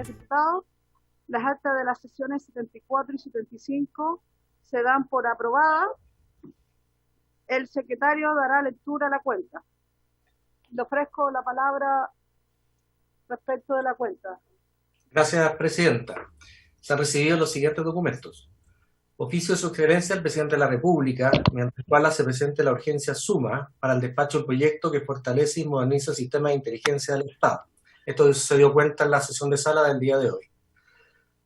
señores diputados, las actas de las sesiones 74 y 75 se dan por aprobadas. El secretario dará lectura a la cuenta. Le ofrezco la palabra respecto de la cuenta. Gracias, presidenta. Se han recibido los siguientes documentos. Oficio de sugerencia al presidente de la República, mediante el cual hace presente la urgencia suma para el despacho del proyecto que fortalece y moderniza el sistema de inteligencia del Estado. Esto se dio cuenta en la sesión de sala del día de hoy.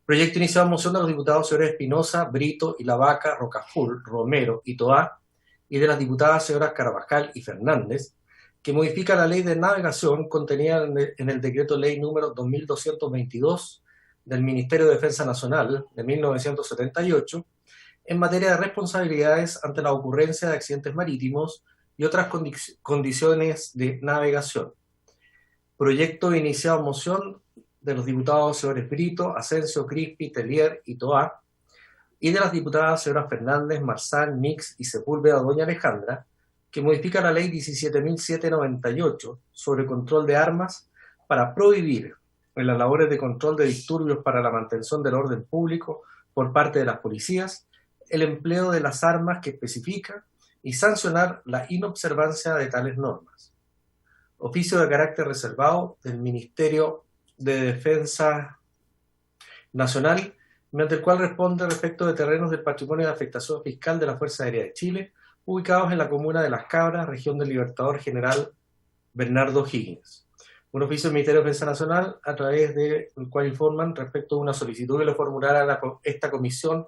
Proyecto iniciado en moción de los diputados señores Espinosa, Brito, Ilavaca, Rocaful, Romero y Toá, y de las diputadas señoras Carvajal y Fernández, que modifica la ley de navegación contenida en el decreto ley número 2222 del Ministerio de Defensa Nacional de 1978, en materia de responsabilidades ante la ocurrencia de accidentes marítimos y otras condiciones de navegación. Proyecto iniciado en moción de los diputados señores Brito, Asensio, Crispi, Tellier y Toá, y de las diputadas señoras Fernández, Marzán, Mix y Sepúlveda Doña Alejandra, que modifica la ley 17.798 sobre control de armas para prohibir en las labores de control de disturbios para la mantención del orden público por parte de las policías el empleo de las armas que especifica y sancionar la inobservancia de tales normas. Oficio de carácter reservado del Ministerio de Defensa Nacional, mediante el cual responde respecto de terrenos del patrimonio de afectación fiscal de la Fuerza Aérea de Chile, ubicados en la comuna de Las Cabras, región del Libertador General Bernardo Higgins. Un oficio del Ministerio de Defensa Nacional, a través del cual informan respecto de una solicitud que le formulara esta comisión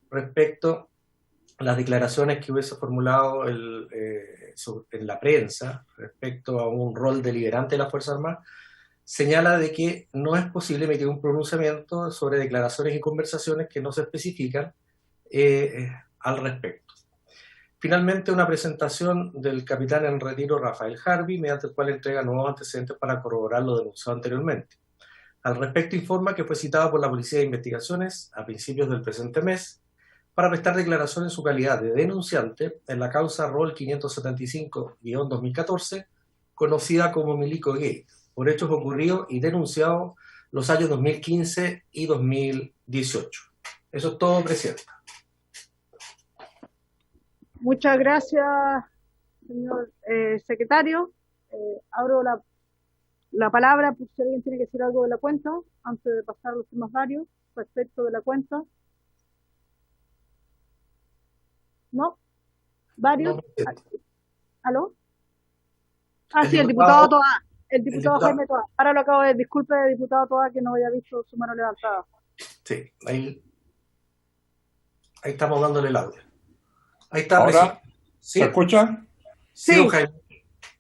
respecto a las declaraciones que hubiese formulado en la prensa respecto a un rol deliberante de las Fuerzas Armadas, señala de que no es posible emitir un pronunciamiento sobre declaraciones y conversaciones que no se especifican al respecto. Finalmente, una presentación del capitán en retiro Rafael Harvey, mediante el cual entrega nuevos antecedentes para corroborar lo denunciado anteriormente. Al respecto informa que fue citado por la Policía de Investigaciones a principios del presente mes para prestar declaración en su calidad de denunciante en la causa ROL 575-2014, conocida como Milico Gate, por hechos ocurridos y denunciados los años 2015 y 2018. Eso es todo, presidenta. Muchas gracias, señor secretario. Abro la palabra por si alguien tiene que decir algo de la cuenta, antes de pasar a los temas varios respecto de la cuenta. ¿No? ¿Varios? No, ¿Aló? Sí, el diputado Toá. El diputado Jaime Toá. Ahora lo acabo de... Disculpe, diputado Toá, que no había visto su mano levantada. Sí, ahí estamos dándole el audio. Ahí está. ¿Ahora ¿Sí? se escucha? Sí, Jaime.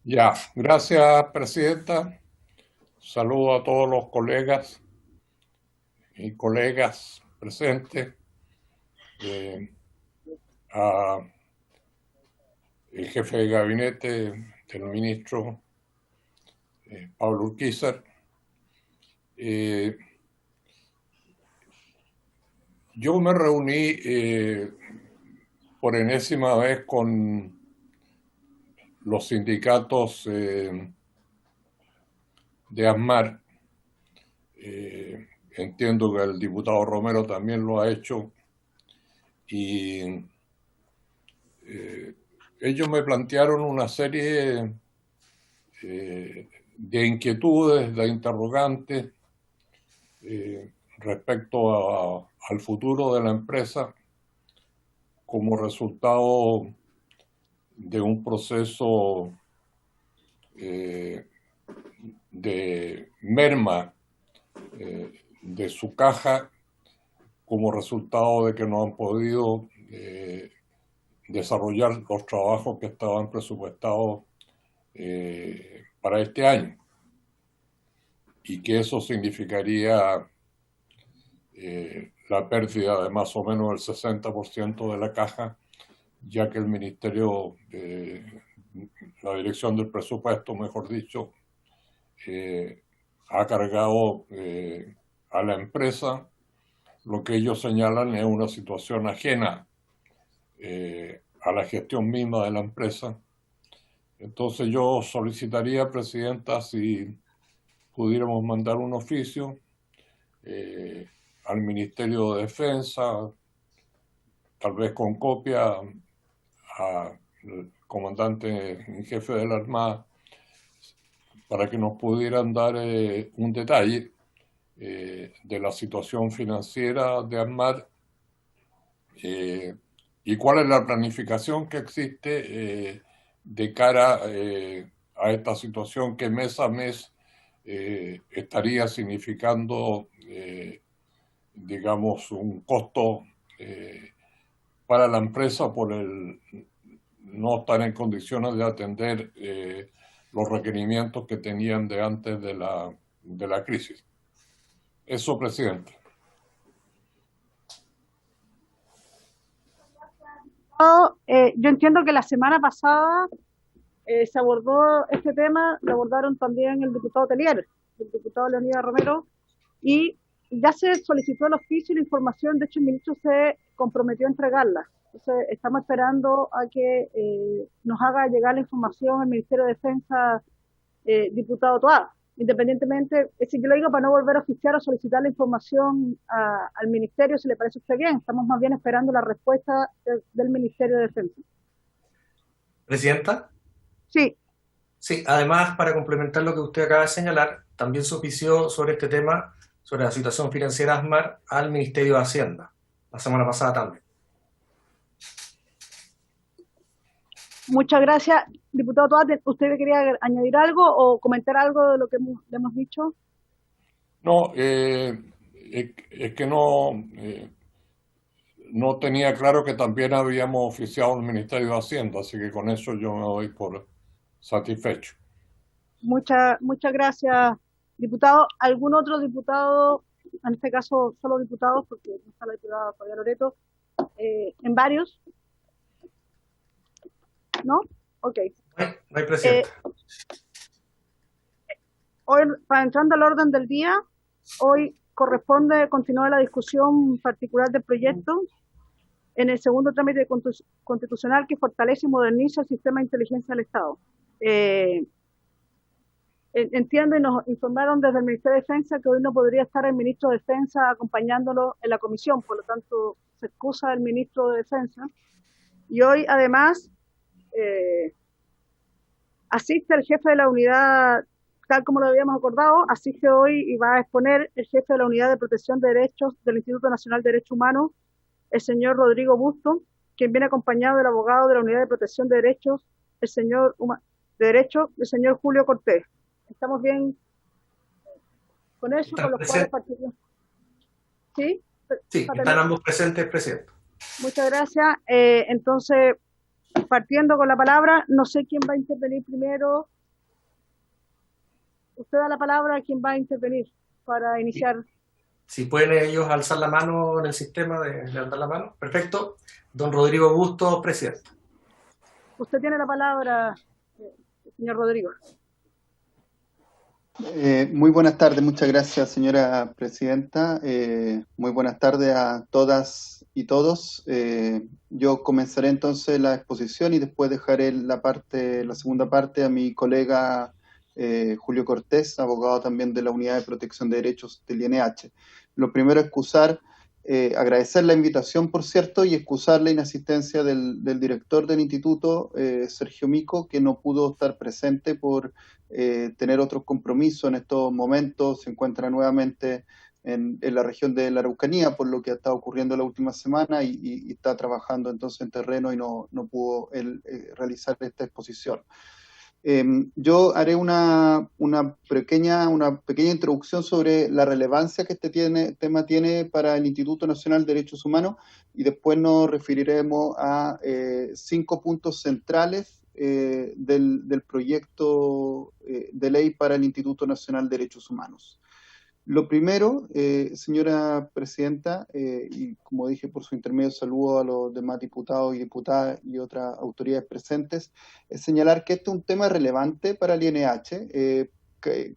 Ya, gracias, presidenta. Saludo a todos los colegas y colegas presentes. A el jefe de gabinete del ministro Pablo Urquizar. Yo me reuní por enésima vez con los sindicatos de ASMAR. Entiendo que el diputado Romero también lo ha hecho, y ellos me plantearon una serie de inquietudes, de interrogantes respecto al futuro de la empresa como resultado de un proceso de merma de su caja como resultado de que no han podido desarrollar los trabajos que estaban presupuestados para este año, y que eso significaría la pérdida de más o menos el 60% de la caja, ya que el ministerio, la dirección del presupuesto, mejor dicho, ha cargado a la empresa lo que ellos señalan es una situación ajena a la gestión misma de la empresa. Entonces yo solicitaría, presidenta, si pudiéramos mandar un oficio al Ministerio de Defensa, tal vez con copia al comandante en jefe de la Armada, para que nos pudieran dar un detalle de la situación financiera de ANMAR y cuál es la planificación que existe de cara a esta situación que mes a mes estaría significando, digamos, un costo para la empresa por el no estar en condiciones de atender los requerimientos que tenían de antes de la crisis. Eso, presidente. Yo entiendo que la semana pasada se abordó este tema, lo abordaron también el diputado Telier, el diputado Leonidas Romero, y ya se solicitó el oficio y la información. De hecho, el ministro se comprometió a entregarla. Entonces, estamos esperando a que nos haga llegar la información el Ministerio de Defensa, diputado Toá. Independientemente, es decir, yo lo digo para no volver a oficiar o solicitar la información al Ministerio, si le parece a usted bien. Estamos más bien esperando la respuesta del Ministerio de Defensa. ¿Presidenta? Sí. Sí, además, para complementar lo que usted acaba de señalar, también se ofició sobre este tema, sobre la situación financiera de ASMAR, al Ministerio de Hacienda, la semana pasada también. Muchas gracias. Diputado Toá, ¿usted quería añadir algo o comentar algo de lo que le hemos dicho? No, es que no tenía claro que también habíamos oficiado al Ministerio de Hacienda, así que con eso yo me doy por satisfecho. Muchas gracias, diputado. ¿Algún otro diputado, en este caso solo diputados, porque no está la diputada Fabián Loreto, en varios? ¿No? Ok. No hay presidente. Hoy, para entrando al orden del día, hoy corresponde continuar la discusión particular del proyecto en el segundo trámite constitucional que fortalece y moderniza el sistema de inteligencia del Estado. Entiendo y nos informaron desde el Ministerio de Defensa que hoy no podría estar el ministro de Defensa acompañándolo en la comisión, por lo tanto se excusa el ministro de Defensa. Y hoy además asiste el jefe de la unidad, tal como lo habíamos acordado, asiste hoy y va a exponer el jefe de la Unidad de Protección de Derechos del Instituto Nacional de Derechos Humanos, el señor Rodrigo Busto, quien viene acompañado del abogado de la Unidad de Protección de Derechos, el señor Julio Cortés. ¿Estamos bien con eso? Con los cuales partimos. ¿Sí? Sí, están ambos presentes, presidente. Muchas gracias. Entonces, partiendo con la palabra, no sé quién va a intervenir primero. Usted da la palabra a quien va a intervenir para iniciar. Si pueden ellos alzar la mano en el sistema de levantar la mano. Perfecto. Don Rodrigo Bustos, presidente. Usted tiene la palabra, señor Rodrigo. Muy buenas tardes, muchas gracias, señora presidenta. Muy buenas tardes a todas y todos. Yo comenzaré entonces la exposición y después dejaré la segunda parte a mi colega Julio Cortés, abogado también de la Unidad de Protección de Derechos del INH. Lo primero, agradecer la invitación, por cierto, y excusar la inasistencia del director del instituto, Sergio Mico, que no pudo estar presente por tener otros compromisos en estos momentos. Se encuentra nuevamente en la región de la Araucanía, por lo que ha estado ocurriendo la última semana, y está trabajando entonces en terreno y no pudo él realizar esta exposición. Yo haré una pequeña introducción sobre la relevancia que este tema tiene para el Instituto Nacional de Derechos Humanos y después nos referiremos a 5 puntos centrales del proyecto de ley para el Instituto Nacional de Derechos Humanos. Lo primero, señora presidenta, y como dije por su intermedio, saludo a los demás diputados y diputadas y otras autoridades presentes, es señalar que este es un tema relevante para el INH.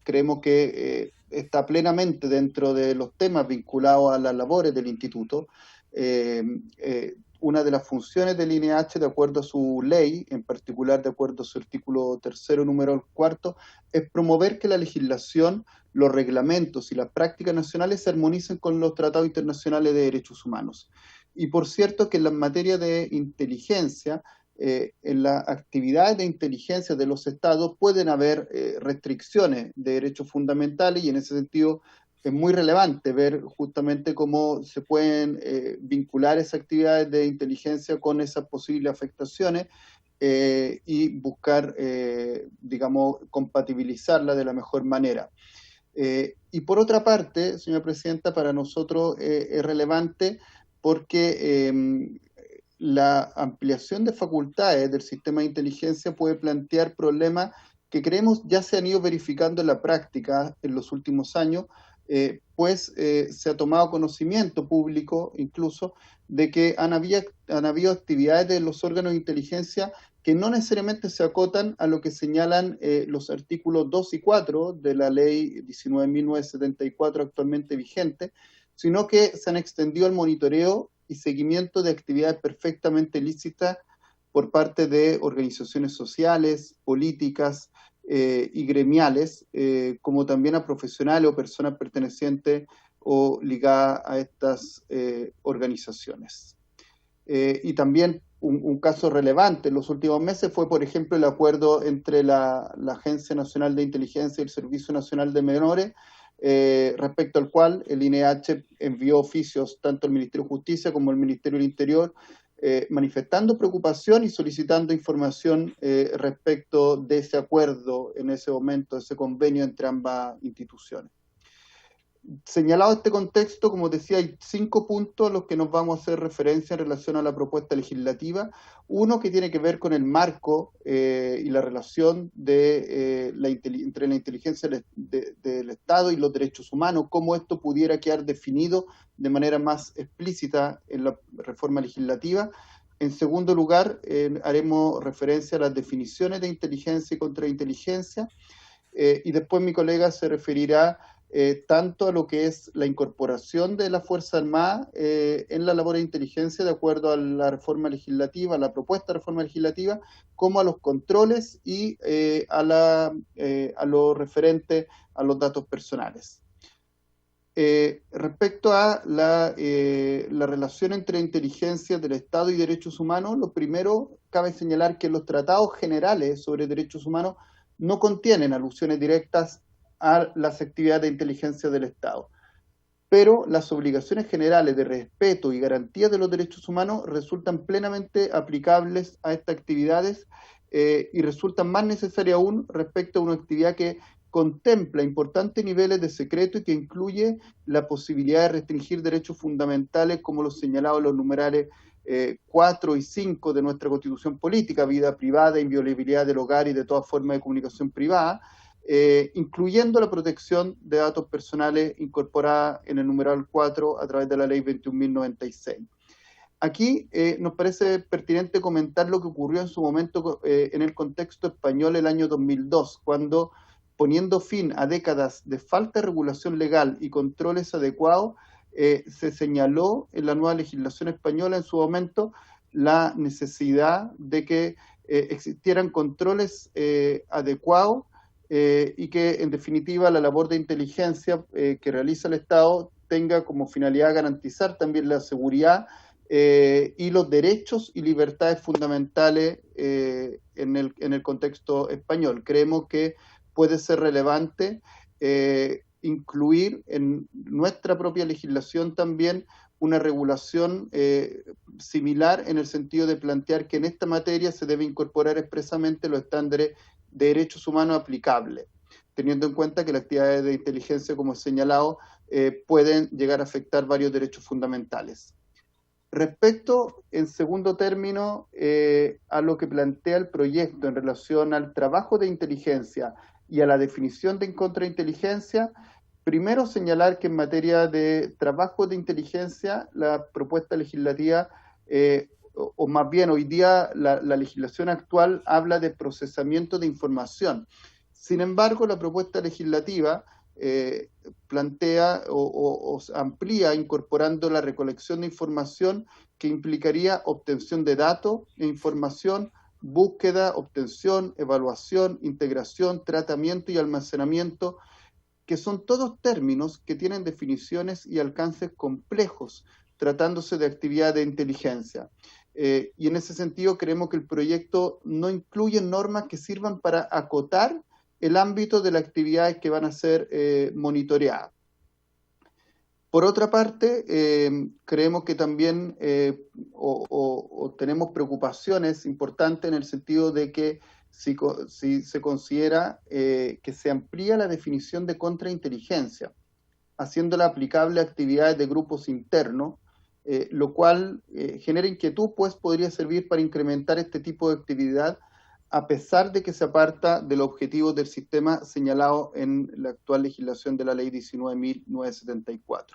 Creemos que está plenamente dentro de los temas vinculados a las labores del instituto. una de las funciones del INEH, de acuerdo a su ley, en particular de acuerdo a su artículo 3º, número 4, es promover que la legislación, los reglamentos y las prácticas nacionales se armonicen con los tratados internacionales de derechos humanos. Y por cierto que en la materia de inteligencia, en las actividades de inteligencia de los estados pueden haber restricciones de derechos fundamentales, y en ese sentido es muy relevante ver justamente cómo se pueden vincular esas actividades de inteligencia con esas posibles afectaciones y buscar, digamos, compatibilizarla de la mejor manera. Y por otra parte, señora presidenta, para nosotros es relevante porque la ampliación de facultades del sistema de inteligencia puede plantear problemas que creemos ya se han ido verificando en la práctica en los últimos años, pues se ha tomado conocimiento público incluso de que han habido actividades de los órganos de inteligencia que no necesariamente se acotan a lo que señalan los artículos 2 y 4 de la ley 19.974 actualmente vigente, sino que se han extendido al monitoreo y seguimiento de actividades perfectamente lícitas por parte de organizaciones sociales, políticas y gremiales, como también a profesionales o personas pertenecientes o ligadas a estas organizaciones. Y también un caso relevante en los últimos meses fue, por ejemplo, el acuerdo entre la Agencia Nacional de Inteligencia y el Servicio Nacional de Menores, respecto al cual el INEH envió oficios tanto al Ministerio de Justicia como al Ministerio del Interior, manifestando preocupación y solicitando información respecto de ese acuerdo en ese momento, ese convenio entre ambas instituciones. Señalado este contexto, como decía, hay 5 puntos a los que nos vamos a hacer referencia en relación a la propuesta legislativa. Uno que tiene que ver con el marco y la relación de, entre la inteligencia del Estado y los derechos humanos, cómo esto pudiera quedar definido de manera más explícita en la reforma legislativa. En segundo lugar, haremos referencia a las definiciones de inteligencia y contrainteligencia, y después mi colega se referirá tanto a lo que es la incorporación de la Fuerza Armada en la labor de inteligencia de acuerdo a la reforma legislativa, a la propuesta de reforma legislativa, como a los controles y a lo referente a los datos personales. Respecto a la relación entre inteligencia del Estado y derechos humanos, lo primero, cabe señalar que los tratados generales sobre derechos humanos no contienen alusiones directas a las actividades de inteligencia del Estado. Pero las obligaciones generales de respeto y garantía de los derechos humanos resultan plenamente aplicables a estas actividades y resultan más necesarias aún respecto a una actividad que contempla importantes niveles de secreto y que incluye la posibilidad de restringir derechos fundamentales como los señalados en los numerales 4 y 5 de nuestra Constitución Política, vida privada, inviolabilidad del hogar y de toda forma de comunicación privada, incluyendo la protección de datos personales incorporada en el numeral 4 a través de la ley 21.096. Aquí nos parece pertinente comentar lo que ocurrió en su momento en el contexto español el año 2002, cuando, poniendo fin a décadas de falta de regulación legal y controles adecuados, se señaló en la nueva legislación española en su momento la necesidad de que existieran controles adecuados y que, en definitiva, la labor de inteligencia que realiza el Estado tenga como finalidad garantizar también la seguridad y los derechos y libertades fundamentales en el contexto español. Creemos que puede ser relevante incluir en nuestra propia legislación también una regulación similar, en el sentido de plantear que en esta materia se debe incorporar expresamente los estándares de derechos humanos aplicables, teniendo en cuenta que las actividades de inteligencia, como he señalado, pueden llegar a afectar varios derechos fundamentales. Respecto, en segundo término, a lo que plantea el proyecto en relación al trabajo de inteligencia y a la definición de contrainteligencia, primero señalar que en materia de trabajo de inteligencia, la propuesta legislativa, o más bien hoy día la legislación actual habla de procesamiento de información. Sin embargo, la propuesta legislativa plantea o amplía incorporando la recolección de información que implicaría obtención de datos e información, búsqueda, obtención, evaluación, integración, tratamiento y almacenamiento, que son todos términos que tienen definiciones y alcances complejos, tratándose de actividad de inteligencia. Y en ese sentido creemos que el proyecto no incluye normas que sirvan para acotar el ámbito de las actividades que van a ser monitoreadas. Por otra parte, creemos que también tenemos preocupaciones importantes en el sentido de que si se considera que se amplía la definición de contrainteligencia, haciéndola aplicable a actividades de grupos internos, lo cual genera inquietud, pues podría servir para incrementar este tipo de actividad a pesar de que se aparta del objetivo del sistema señalado en la actual legislación de la Ley 19.974.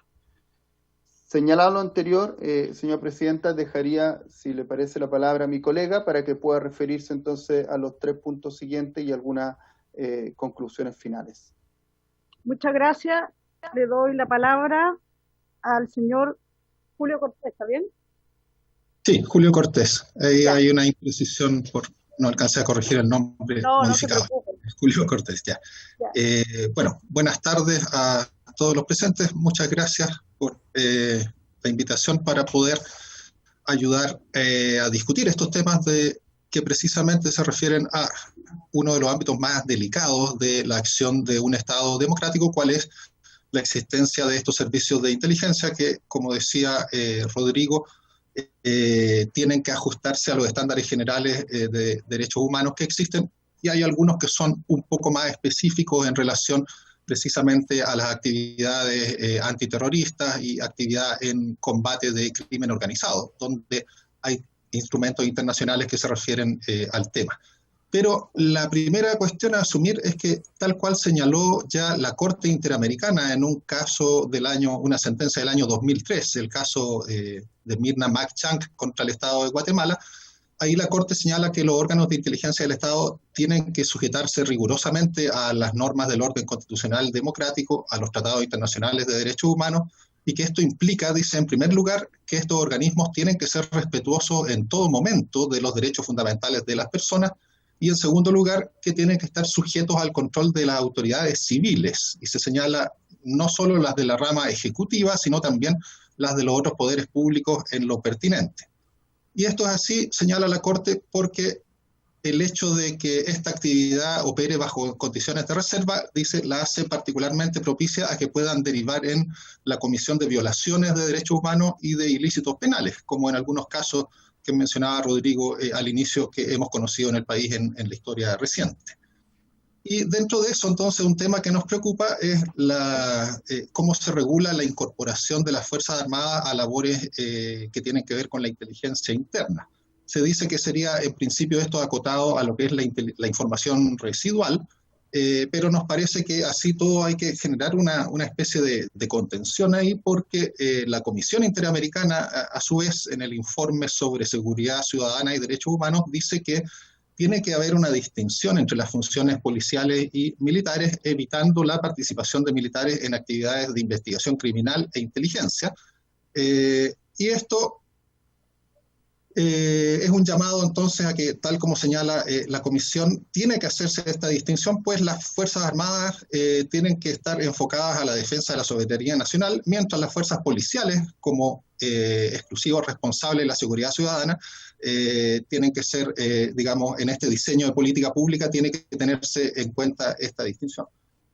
Señalado lo anterior, señora Presidenta, dejaría, si le parece, la palabra a mi colega para que pueda referirse entonces a los 3 puntos siguientes y algunas conclusiones finales. Muchas gracias. Le doy la palabra al señor Julio Cortés, ¿está bien? Sí, Julio Cortés. Ahí hay una imprecisión no alcancé a corregir el nombre modificado. No se preocupe. Julio Cortés, ya. Bueno, buenas tardes a todos los presentes. Muchas gracias por la invitación para poder ayudar a discutir estos temas que precisamente se refieren a uno de los ámbitos más delicados de la acción de un Estado democrático, cuál es la existencia de estos servicios de inteligencia que, como decía Rodrigo, tienen que ajustarse a los estándares generales de derechos humanos que existen, y hay algunos que son un poco más específicos en relación precisamente a las actividades antiterroristas y actividad en combate de crimen organizado, donde hay instrumentos internacionales que se refieren al tema. Pero la primera cuestión a asumir es que, tal cual señaló ya la Corte Interamericana en un caso una sentencia del año 2003, el caso de Mirna Makchank contra el Estado de Guatemala, ahí la Corte señala que los órganos de inteligencia del Estado tienen que sujetarse rigurosamente a las normas del orden constitucional democrático, a los tratados internacionales de derechos humanos, y que esto implica, dice, en primer lugar, que estos organismos tienen que ser respetuosos en todo momento de los derechos fundamentales de las personas, y en segundo lugar, que tienen que estar sujetos al control de las autoridades civiles, y se señala no solo las de la rama ejecutiva, sino también las de los otros poderes públicos en lo pertinente. Y esto es así, señala la Corte, porque el hecho de que esta actividad opere bajo condiciones de reserva, dice, la hace particularmente propicia a que puedan derivar en la comisión de violaciones de derechos humanos y de ilícitos penales, como en algunos casos que mencionaba Rodrigo al inicio, que hemos conocido en el país en la historia reciente. Y dentro de eso, entonces, un tema que nos preocupa es cómo se regula la incorporación de las Fuerzas Armadas a labores que tienen que ver con la inteligencia interna. Se dice que sería, en principio, esto acotado a lo que es la información residual, pero nos parece que así todo hay que generar una especie de contención ahí, porque la Comisión Interamericana, a su vez, en el informe sobre seguridad ciudadana y derechos humanos, dice que tiene que haber una distinción entre las funciones policiales y militares, evitando la participación de militares en actividades de investigación criminal e inteligencia. Y esto es un llamado entonces a que, tal como señala la Comisión, tiene que hacerse esta distinción, pues las Fuerzas Armadas tienen que estar enfocadas a la defensa de la soberanía nacional, mientras las fuerzas policiales, como exclusivos responsables de la seguridad ciudadana, tienen que ser, digamos, en este diseño de política pública, tiene que tenerse en cuenta esta distinción.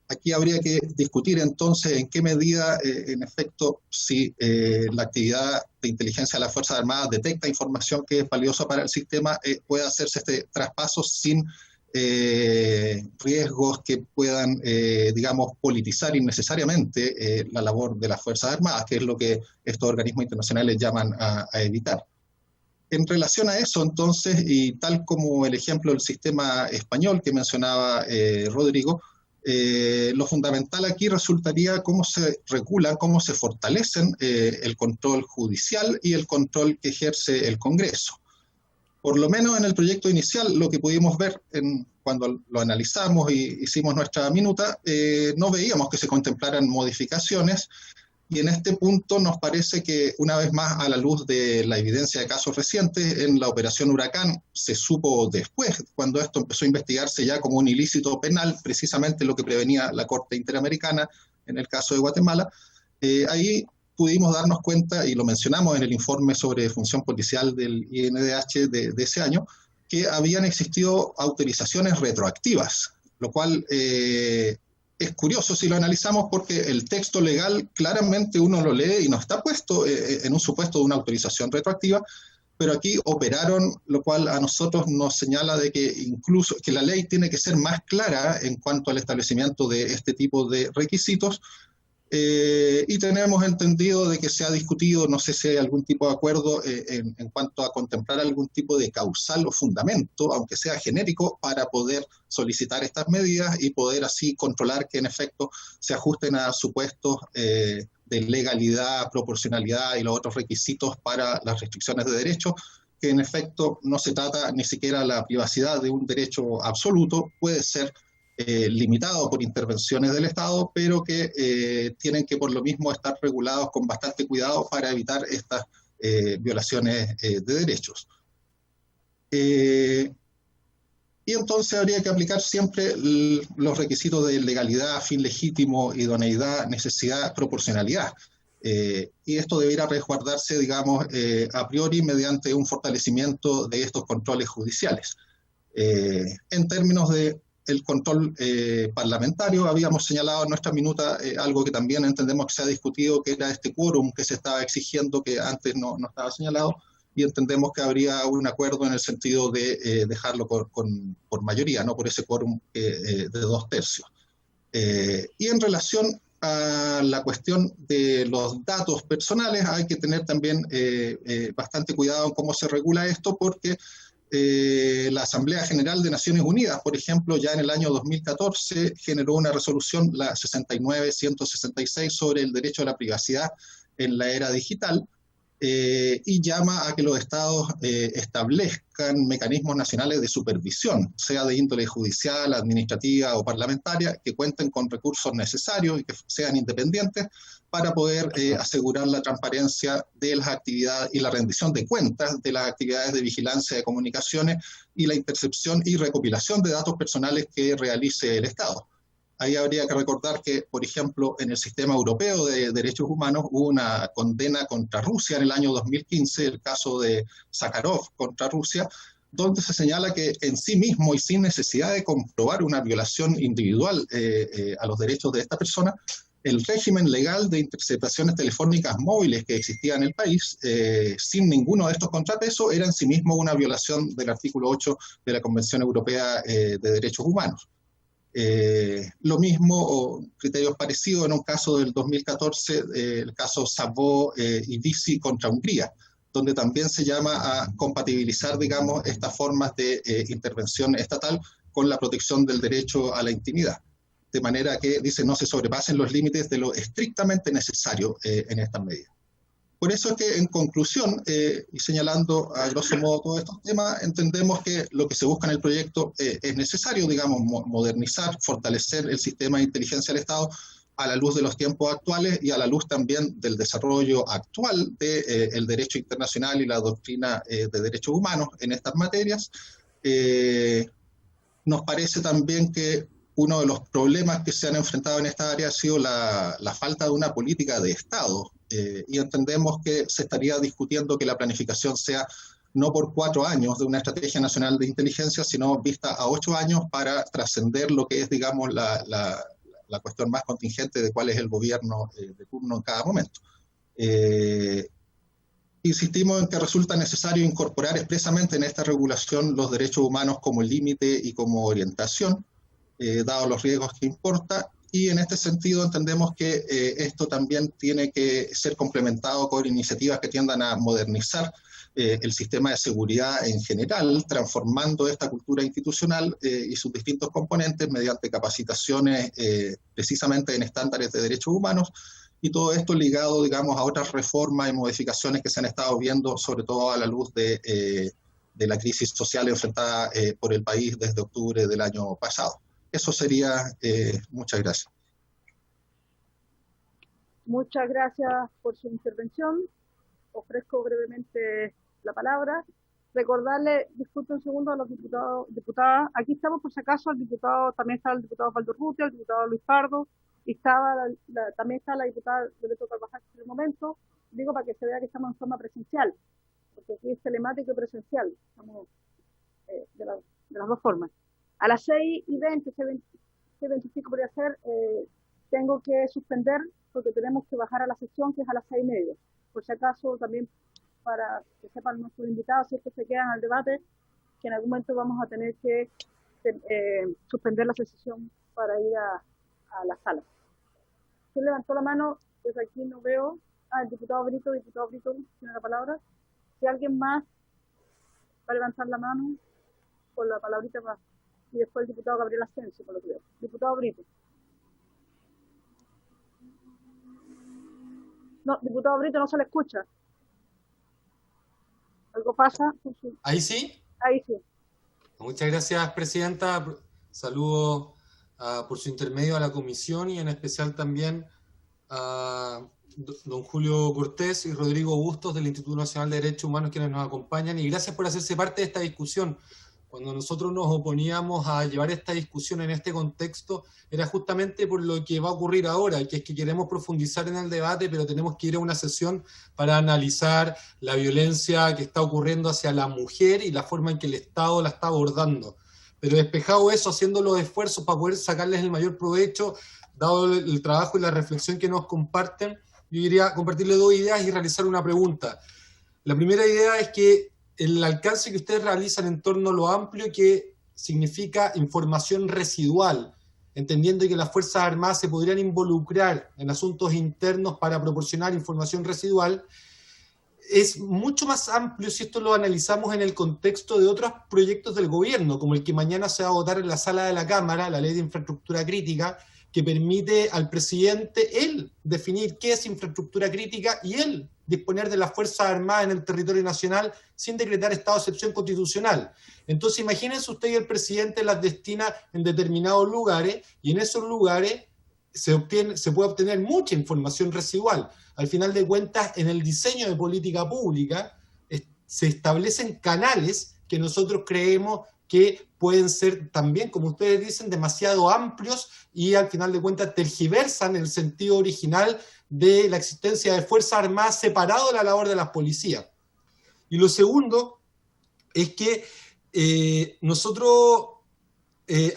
Aquí habría que discutir entonces en qué medida, en efecto, si la actividad de inteligencia de las Fuerzas Armadas detecta información que es valiosa para el sistema, puede hacerse este traspaso sin riesgos que puedan, digamos, politizar innecesariamente la labor de las Fuerzas Armadas, que es lo que estos organismos internacionales llaman a evitar. En relación a eso, entonces, y tal como el ejemplo del sistema español que mencionaba Rodrigo, lo fundamental aquí resultaría cómo se regulan, cómo se fortalecen el control judicial y el control que ejerce el Congreso. Por lo menos en el proyecto inicial, lo que pudimos ver cuando lo analizamos y hicimos nuestra minuta, no veíamos que se contemplaran modificaciones, y en este punto nos parece que, una vez más, a la luz de la evidencia de casos recientes, en la operación Huracán se supo después, cuando esto empezó a investigarse ya como un ilícito penal, precisamente lo que prevenía la Corte Interamericana en el caso de Guatemala. Ahí pudimos darnos cuenta, y lo mencionamos en el informe sobre función policial del INDH de ese año, que habían existido autorizaciones retroactivas, lo cual es curioso si lo analizamos, porque el texto legal claramente uno lo lee y no está puesto en un supuesto de una autorización retroactiva, pero aquí operaron, lo cual a nosotros nos señala de que incluso que la ley tiene que ser más clara en cuanto al establecimiento de este tipo de requisitos. Y tenemos entendido de que se ha discutido, no sé si hay algún tipo de acuerdo en cuanto a contemplar algún tipo de causal o fundamento, aunque sea genérico, para poder solicitar estas medidas y poder así controlar que en efecto se ajusten a supuestos de legalidad, proporcionalidad y los otros requisitos para las restricciones de derechos, que en efecto no se trata ni siquiera de la privacidad de un derecho absoluto, puede ser limitado por intervenciones del Estado, pero que tienen que por lo mismo estar regulados con bastante cuidado para evitar estas violaciones de derechos. Y entonces habría que aplicar siempre los requisitos de legalidad, fin legítimo, idoneidad, necesidad, proporcionalidad. Y esto debiera resguardarse, digamos, a priori mediante un fortalecimiento de estos controles judiciales. En términos de el control parlamentario, habíamos señalado en nuestra minuta algo que también entendemos que se ha discutido, que era este quórum que se estaba exigiendo, que antes no estaba señalado, y entendemos que habría un acuerdo en el sentido de dejarlo por mayoría, no por ese quórum de 2/3. Y en relación a la cuestión de los datos personales, hay que tener también bastante cuidado en cómo se regula esto, porque la Asamblea General de Naciones Unidas, por ejemplo, ya en el año 2014 generó una resolución, la 69-166, sobre el derecho a la privacidad en la era digital, y llama a que los estados establezcan mecanismos nacionales de supervisión, sea de índole judicial, administrativa o parlamentaria, que cuenten con recursos necesarios y que sean independientes para poder asegurar la transparencia de las actividades y la rendición de cuentas de las actividades de vigilancia de comunicaciones y la intercepción y recopilación de datos personales que realice el Estado. Ahí habría que recordar que, por ejemplo, en el sistema europeo de derechos humanos hubo una condena contra Rusia en el año 2015, el caso de Sakharov contra Rusia, donde se señala que en sí mismo y sin necesidad de comprobar una violación individual a los derechos de esta persona, el régimen legal de interceptaciones telefónicas móviles que existía en el país, sin ninguno de estos contrapesos, era en sí mismo una violación del artículo 8 de la Convención Europea de Derechos Humanos. Lo mismo, o criterios parecidos, en un caso del 2014, el caso Szabó y Visi contra Hungría, donde también se llama a compatibilizar, digamos, estas formas de intervención estatal con la protección del derecho a la intimidad, de manera que, dice, no se sobrepasen los límites de lo estrictamente necesario en estas medidas. Por eso es que, en conclusión, y señalando a grosso modo todos estos temas, entendemos que lo que se busca en el proyecto es necesario, digamos, modernizar, fortalecer el sistema de inteligencia del Estado a la luz de los tiempos actuales y a la luz también del desarrollo actual del derecho internacional y la doctrina de derechos humanos en estas materias. Nos parece también que uno de los problemas que se han enfrentado en esta área ha sido la falta de una política de Estado, y entendemos que se estaría discutiendo que la planificación sea no por 4 años de una estrategia nacional de inteligencia, sino vista a 8 años para trascender lo que es, digamos, la cuestión más contingente de cuál es el gobierno de turno en cada momento. Insistimos en que resulta necesario incorporar expresamente en esta regulación los derechos humanos como límite y como orientación, dado los riesgos que importa, y en este sentido entendemos que esto también tiene que ser complementado con iniciativas que tiendan a modernizar el sistema de seguridad en general, transformando esta cultura institucional y sus distintos componentes mediante capacitaciones precisamente en estándares de derechos humanos, y todo esto ligado, digamos, a otras reformas y modificaciones que se han estado viendo, sobre todo a la luz de de la crisis social enfrentada por el país desde octubre del año pasado. Eso sería, muchas gracias. Muchas gracias por su intervención. Ofrezco brevemente la palabra. Recordarle, disculpe un segundo a los diputados, diputadas, aquí estamos por si acaso, el diputado, también está el diputado Osvaldo Urrutia, el diputado Luis Pardo, y también está la diputada Loreto Carvajal en el momento, digo para que se vea que estamos en forma presencial, porque aquí es telemático y presencial, estamos de las dos formas. A las 6:20, 6:25 podría ser, tengo que suspender porque tenemos que bajar a la sesión que es a las 6:30. Por si acaso también para que sepan nuestros invitados, si es que se quedan al debate, que en algún momento vamos a tener que suspender la sesión para ir a la sala. ¿Quién levantó la mano? Desde aquí no veo. El diputado Brito, tiene la palabra. Si alguien más va a levantar la mano, con la palabrita más. Y después el diputado Gabriel Asensio, por lo que veo. Diputado Brito. No, diputado Brito, no se le escucha. ¿Algo pasa? ¿Ahí sí? Ahí sí. Muchas gracias, presidenta. Saludo por su intermedio a la comisión y en especial también a don Julio Cortés y Rodrigo Bustos del Instituto Nacional de Derechos Humanos, quienes nos acompañan, y gracias por hacerse parte de esta discusión. Cuando nosotros nos oponíamos a llevar esta discusión en este contexto, era justamente por lo que va a ocurrir ahora, que es que queremos profundizar en el debate, pero tenemos que ir a una sesión para analizar la violencia que está ocurriendo hacia la mujer y la forma en que el Estado la está abordando. Pero despejado eso, haciendo los esfuerzos para poder sacarles el mayor provecho, dado el trabajo y la reflexión que nos comparten, yo quería compartirles dos ideas y realizar una pregunta. La primera idea es que el alcance que ustedes realizan en torno a lo amplio que significa información residual, entendiendo que las Fuerzas Armadas se podrían involucrar en asuntos internos para proporcionar información residual, es mucho más amplio si esto lo analizamos en el contexto de otros proyectos del gobierno, como el que mañana se va a votar en la sala de la Cámara, la Ley de Infraestructura Crítica, que permite al presidente él definir qué es infraestructura crítica y él disponer de las Fuerzas Armadas en el territorio nacional sin decretar estado de excepción constitucional. Entonces imagínense usted que el presidente las destina en determinados lugares y en esos lugares se puede obtener mucha información residual. Al final de cuentas, en el diseño de política pública se establecen canales que nosotros creemos que pueden ser también, como ustedes dicen, demasiado amplios y al final de cuentas tergiversan el sentido original de la existencia de Fuerzas Armadas separado de la labor de las policías. Y lo segundo es que nosotros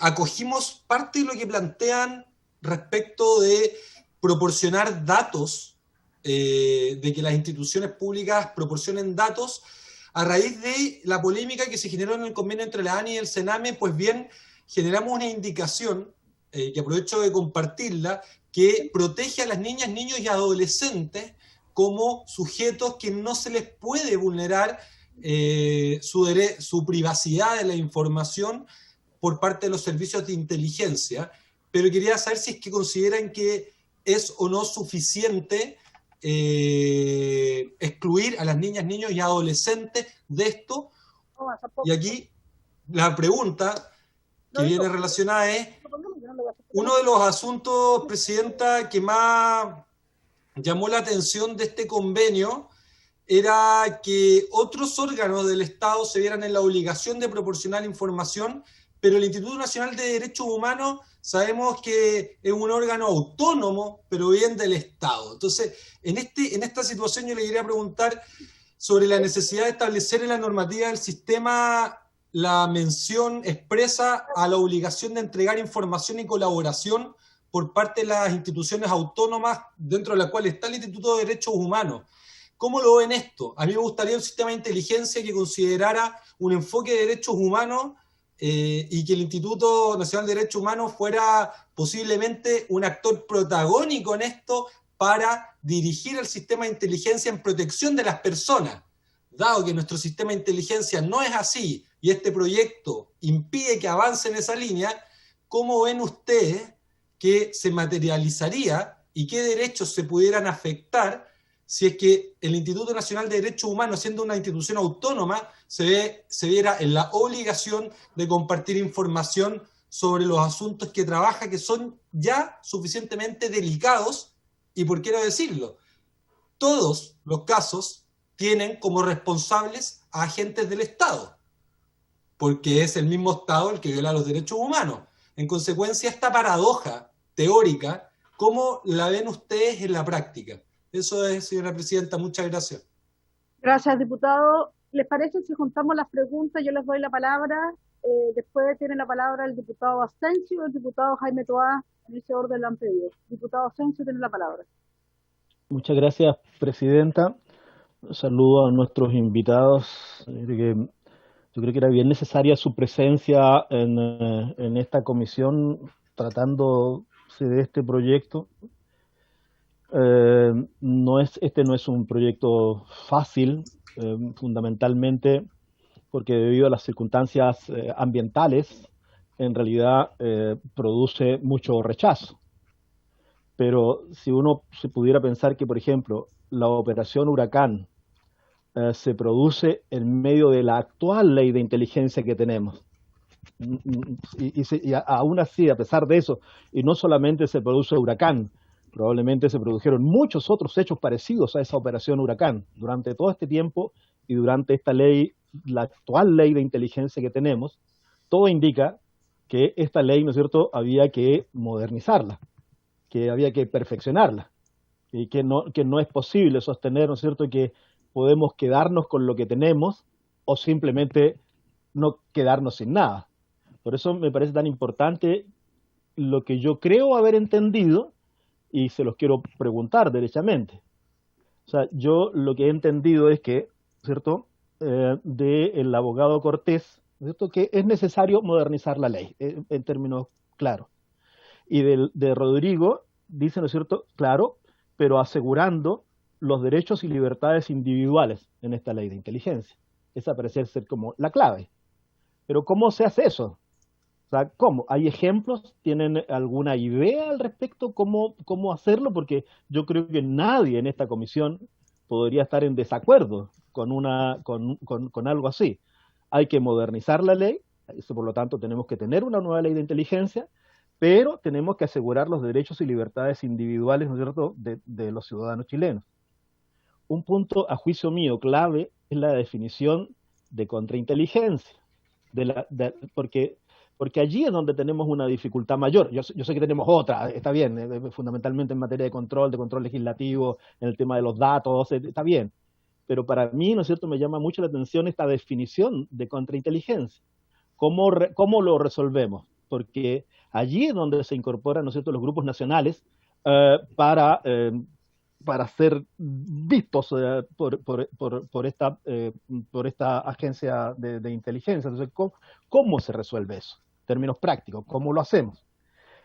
acogimos parte de lo que plantean respecto de proporcionar datos, de que las instituciones públicas proporcionen datos. A raíz de la polémica que se generó en el convenio entre la ANI y el CENAME, pues bien, generamos una indicación, que aprovecho de compartirla, que protege a las niñas, niños y adolescentes como sujetos que no se les puede vulnerar su privacidad de la información por parte de los servicios de inteligencia. Pero quería saber si es que consideran que es o no suficiente excluir a las niñas, niños y adolescentes de esto. Y aquí la pregunta que viene relacionada es, uno de los asuntos, presidenta, que más llamó la atención de este convenio era que otros órganos del Estado se vieran en la obligación de proporcionar información, pero el Instituto Nacional de Derechos Humanos sabemos que es un órgano autónomo, pero bien del Estado. Entonces, en esta situación yo le quería preguntar sobre la necesidad de establecer en la normativa del sistema la mención expresa a la obligación de entregar información y colaboración por parte de las instituciones autónomas, dentro de la cual está el Instituto de Derechos Humanos. ¿Cómo lo ven esto? A mí me gustaría un sistema de inteligencia que considerara un enfoque de derechos humanos y que el Instituto Nacional de Derechos Humanos fuera posiblemente un actor protagónico en esto para dirigir el sistema de inteligencia en protección de las personas. Dado que nuestro sistema de inteligencia no es así y este proyecto impide que avance en esa línea, ¿cómo ven ustedes que se materializaría y qué derechos se pudieran afectar si es que el Instituto Nacional de Derechos Humanos, siendo una institución autónoma, se viera en la obligación de compartir información sobre los asuntos que trabaja, que son ya suficientemente delicados, y por qué no decirlo, todos los casos tienen como responsables a agentes del Estado, porque es el mismo Estado el que viola los derechos humanos. En consecuencia, esta paradoja teórica, ¿cómo la ven ustedes en la práctica? Eso es, señora presidenta, muchas gracias. Gracias, diputado. ¿Les parece si juntamos las preguntas? Yo les doy la palabra. Después tiene la palabra el diputado Asensio y el diputado Jaime Toá. En ese orden lo han pedido. Diputado Asensio tiene la palabra. Muchas gracias, presidenta. Saludo a nuestros invitados. Yo creo que era bien necesaria su presencia en esta comisión tratándose de este proyecto. Este no es un proyecto fácil, fundamentalmente porque debido a las circunstancias ambientales, en realidad produce mucho rechazo. Pero si uno se pudiera pensar que, por ejemplo, la operación Huracán se produce en medio de la actual ley de inteligencia que tenemos, y aún así, a pesar de eso, y no solamente se produce Huracán, probablemente se produjeron muchos otros hechos parecidos a esa operación Huracán durante todo este tiempo y durante esta ley, la actual ley de inteligencia que tenemos, todo indica que esta ley, ¿no es cierto?, había que modernizarla, que había que perfeccionarla, y que no es posible sostener, ¿no es cierto?, que podemos quedarnos con lo que tenemos o simplemente no quedarnos sin nada. Por eso me parece tan importante lo que yo creo haber entendido, y se los quiero preguntar derechamente. O sea, yo lo que he entendido es que, ¿cierto?, del abogado Cortés, ¿cierto?, que es necesario modernizar la ley, en términos claros. Y de Rodrigo dice, ¿no es cierto?, claro, pero asegurando los derechos y libertades individuales en esta ley de inteligencia. Esa parece ser como la clave. Pero ¿cómo se hace eso? O sea, ¿cómo? ¿Hay ejemplos? ¿Tienen alguna idea al respecto? ¿Cómo hacerlo? Porque yo creo que nadie en esta comisión podría estar en desacuerdo con algo así. Hay que modernizar la ley, eso por lo tanto tenemos que tener una nueva ley de inteligencia, pero tenemos que asegurar los derechos y libertades individuales, ¿no es cierto?, de los ciudadanos chilenos. Un punto, a juicio mío, clave es la definición de contrainteligencia, porque allí es donde tenemos una dificultad mayor. Yo sé que tenemos otra, está bien, fundamentalmente en materia de control legislativo, en el tema de los datos, está bien. Pero para mí, ¿no es cierto?, me llama mucho la atención esta definición de contrainteligencia. ¿Cómo lo resolvemos? Porque allí es donde se incorporan, ¿no es cierto?, los grupos nacionales para ser vistos por esta agencia de inteligencia. Entonces, ¿cómo se resuelve eso? En términos prácticos, ¿cómo lo hacemos?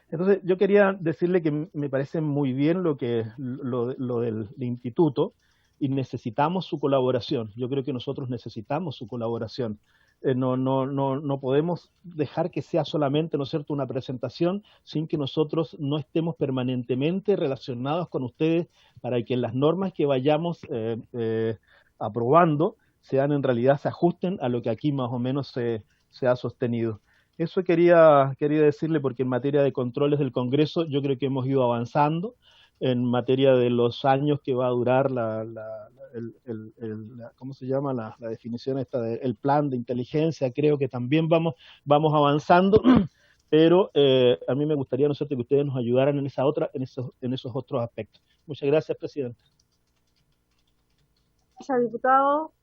Entonces, yo quería decirle que me parece muy bien lo del instituto, y necesitamos su colaboración. Yo creo que nosotros necesitamos su colaboración. No podemos dejar que sea solamente, ¿no es cierto?, una presentación sin que nosotros no estemos permanentemente relacionados con ustedes para que las normas que vayamos aprobando en realidad se ajusten a lo que aquí más o menos se ha sostenido. Eso quería decirle, porque en materia de controles del Congreso yo creo que hemos ido avanzando. En materia de los años que va a durar ¿cómo se llama? La definición esta del plan de inteligencia, creo que también vamos avanzando, pero a mí me gustaría, ¿no es cierto?, que ustedes nos ayudaran en esos otros aspectos. Muchas gracias, presidente. Gracias, diputado.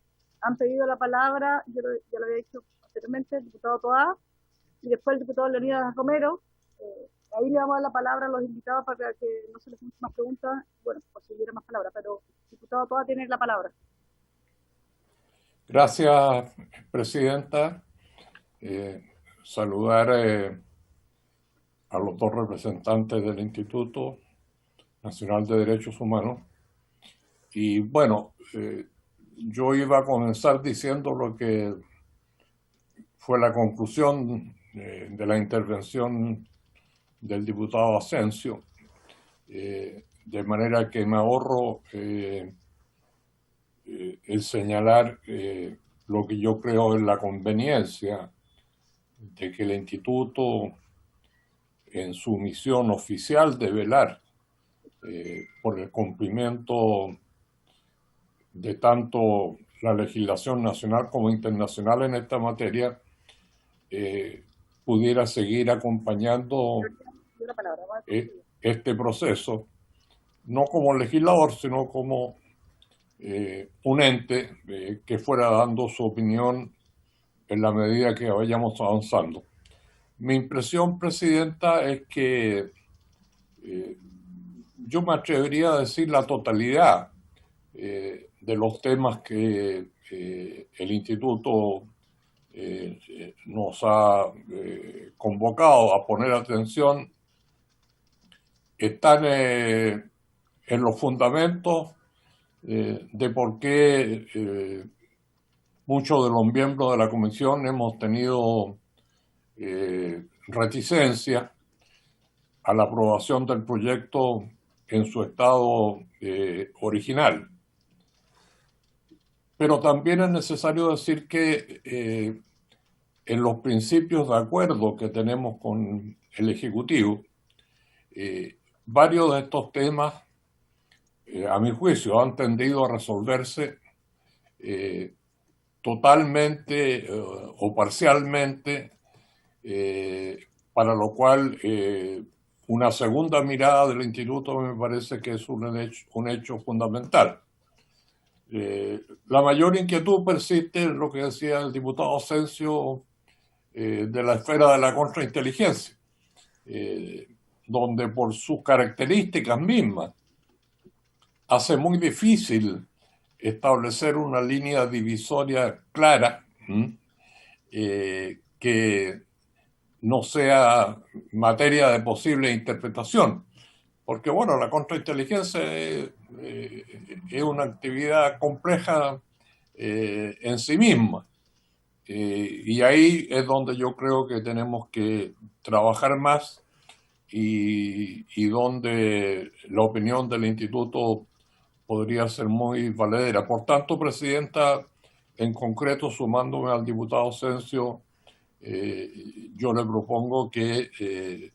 Han pedido la palabra, yo ya lo había dicho anteriormente, el diputado Toá, y después el diputado Leonidas Romero. Ahí le vamos a dar la palabra a los invitados para que no se les hagan más preguntas, bueno, por si hubiera más palabras, pero el diputado Toá tiene la palabra. Gracias, presidenta. Saludar a los dos representantes del Instituto Nacional de Derechos Humanos. Y bueno, yo iba a comenzar diciendo lo que fue la conclusión de la intervención del diputado Asensio, de manera que me ahorro el señalar lo que yo creo es la conveniencia de que el instituto, en su misión oficial de velar por el cumplimiento de tanto la legislación nacional como internacional en esta materia, pudiera seguir acompañando este proceso, no como legislador, sino como un ente que fuera dando su opinión en la medida que vayamos avanzando. Mi impresión, Presidenta, es que yo me atrevería a decir la totalidad de los temas que el Instituto nos ha convocado a poner atención están en los fundamentos de por qué muchos de los miembros de la Comisión hemos tenido reticencia a la aprobación del proyecto en su estado original. Pero también es necesario decir que en los principios de acuerdo que tenemos con el Ejecutivo, varios de estos temas, a mi juicio, han tendido a resolverse totalmente o parcialmente, para lo cual una segunda mirada del Instituto me parece que es un hecho fundamental. La mayor inquietud persiste en lo que decía el diputado Asensio de la esfera de la contrainteligencia, donde por sus características mismas hace muy difícil establecer una línea divisoria clara que no sea materia de posible interpretación. Porque, bueno, la contrainteligencia es una actividad compleja en sí misma. Y ahí es donde yo creo que tenemos que trabajar más y donde la opinión del Instituto podría ser muy valedera. Por tanto, Presidenta, en concreto, sumándome al diputado Asensio, yo le propongo que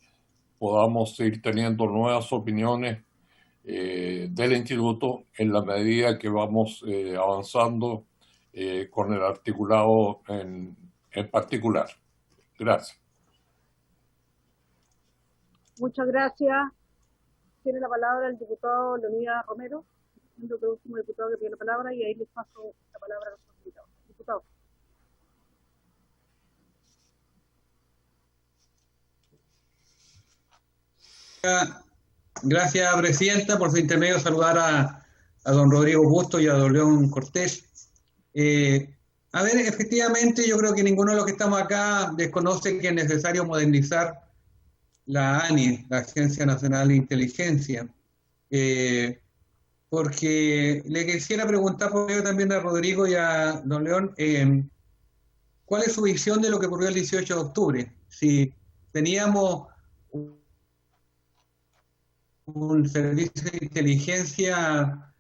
podamos ir teniendo nuevas opiniones del Instituto en la medida que vamos avanzando con el articulado en particular. Gracias. Muchas gracias. Tiene la palabra el diputado Leonidas Romero, el último diputado que tiene la palabra, y ahí les paso la palabra a los invitados. Diputado. Gracias, Presidenta. Por su intermedio, saludar a don Rodrigo Bustos y a don León Cortés. A ver, efectivamente, yo creo que ninguno de los que estamos acá desconoce que es necesario modernizar la ANI, la Agencia Nacional de Inteligencia, porque le quisiera preguntar por ello también a Rodrigo y a don León, ¿cuál es su visión de lo que ocurrió el 18 de octubre? Si teníamos un servicio de inteligencia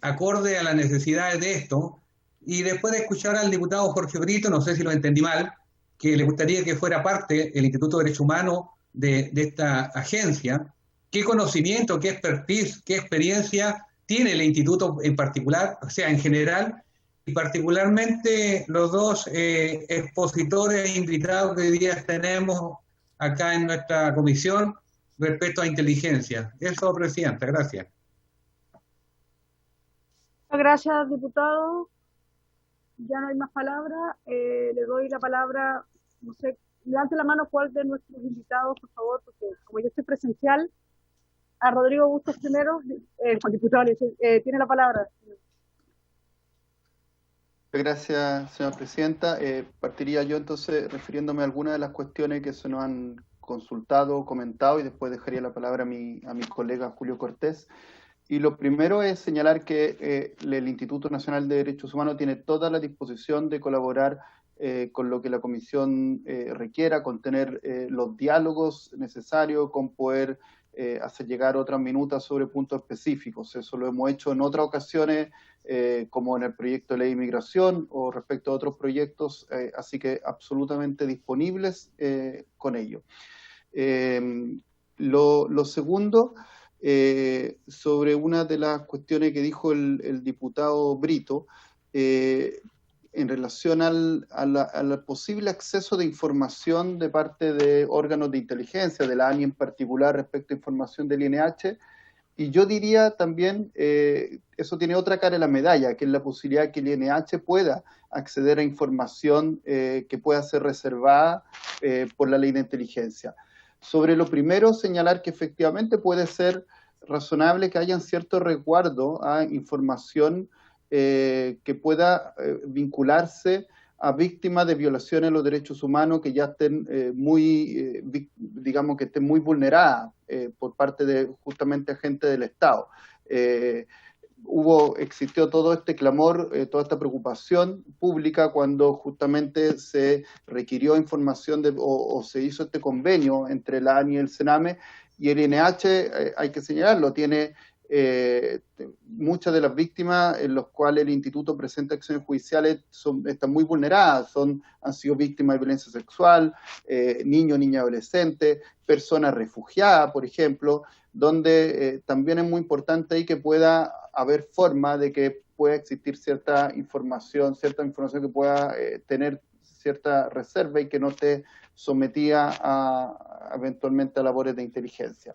acorde a las necesidades de esto, y después de escuchar al diputado Jorge Brito, no sé si lo entendí mal, que le gustaría que fuera parte el Instituto de Derechos Humanos de esta agencia, ¿qué conocimiento, qué expertise, qué experiencia tiene el instituto en particular, o sea, en general, y particularmente los dos expositores invitados que hoy día tenemos acá en nuestra comisión respecto a inteligencia? Eso, Presidenta, gracias. Gracias, diputado. Ya no hay más palabras. Le doy la palabra, no sé, levante la mano cuál de nuestros invitados, por favor, porque como yo estoy presencial, a Rodrigo Bustos primero, diputado, tiene la palabra. Gracias, señora Presidenta. Partiría yo entonces refiriéndome a algunas de las cuestiones que se nos han consultado, comentado, y después dejaría la palabra a mi colega Julio Cortés. Y lo primero es señalar que el Instituto Nacional de Derechos Humanos tiene toda la disposición de colaborar con lo que la Comisión requiera, con tener los diálogos necesarios, con poder hacer llegar otras minutas sobre puntos específicos. Eso lo hemos hecho en otras ocasiones, como en el proyecto de ley de inmigración o respecto a otros proyectos, así que absolutamente disponibles con ello. Lo segundo, sobre una de las cuestiones que dijo el diputado Brito, en relación al posible acceso de información de parte de órganos de inteligencia, de la ANI en particular, respecto a información del INH, y yo diría también, eso tiene otra cara de la medalla, que es la posibilidad que el INH pueda acceder a información que pueda ser reservada por la ley de inteligencia. Sobre lo primero, señalar que efectivamente puede ser razonable que haya cierto resguardo a información que pueda vincularse a víctimas de violaciones de los derechos humanos que ya estén digamos que estén muy vulneradas por parte de justamente agentes del Estado. Existió todo este clamor, toda esta preocupación pública cuando justamente se requirió información o se hizo este convenio entre la ANI y el CENAME, y el INH, hay que señalarlo, tiene muchas de las víctimas en las cuales el instituto presenta acciones judiciales están muy vulneradas, han sido víctimas de violencia sexual, niños, niñas, adolescentes, personas refugiadas, por ejemplo, donde también es muy importante ahí que pueda haber forma de que pueda existir cierta información que pueda tener cierta reserva y que no esté sometida eventualmente a labores de inteligencia.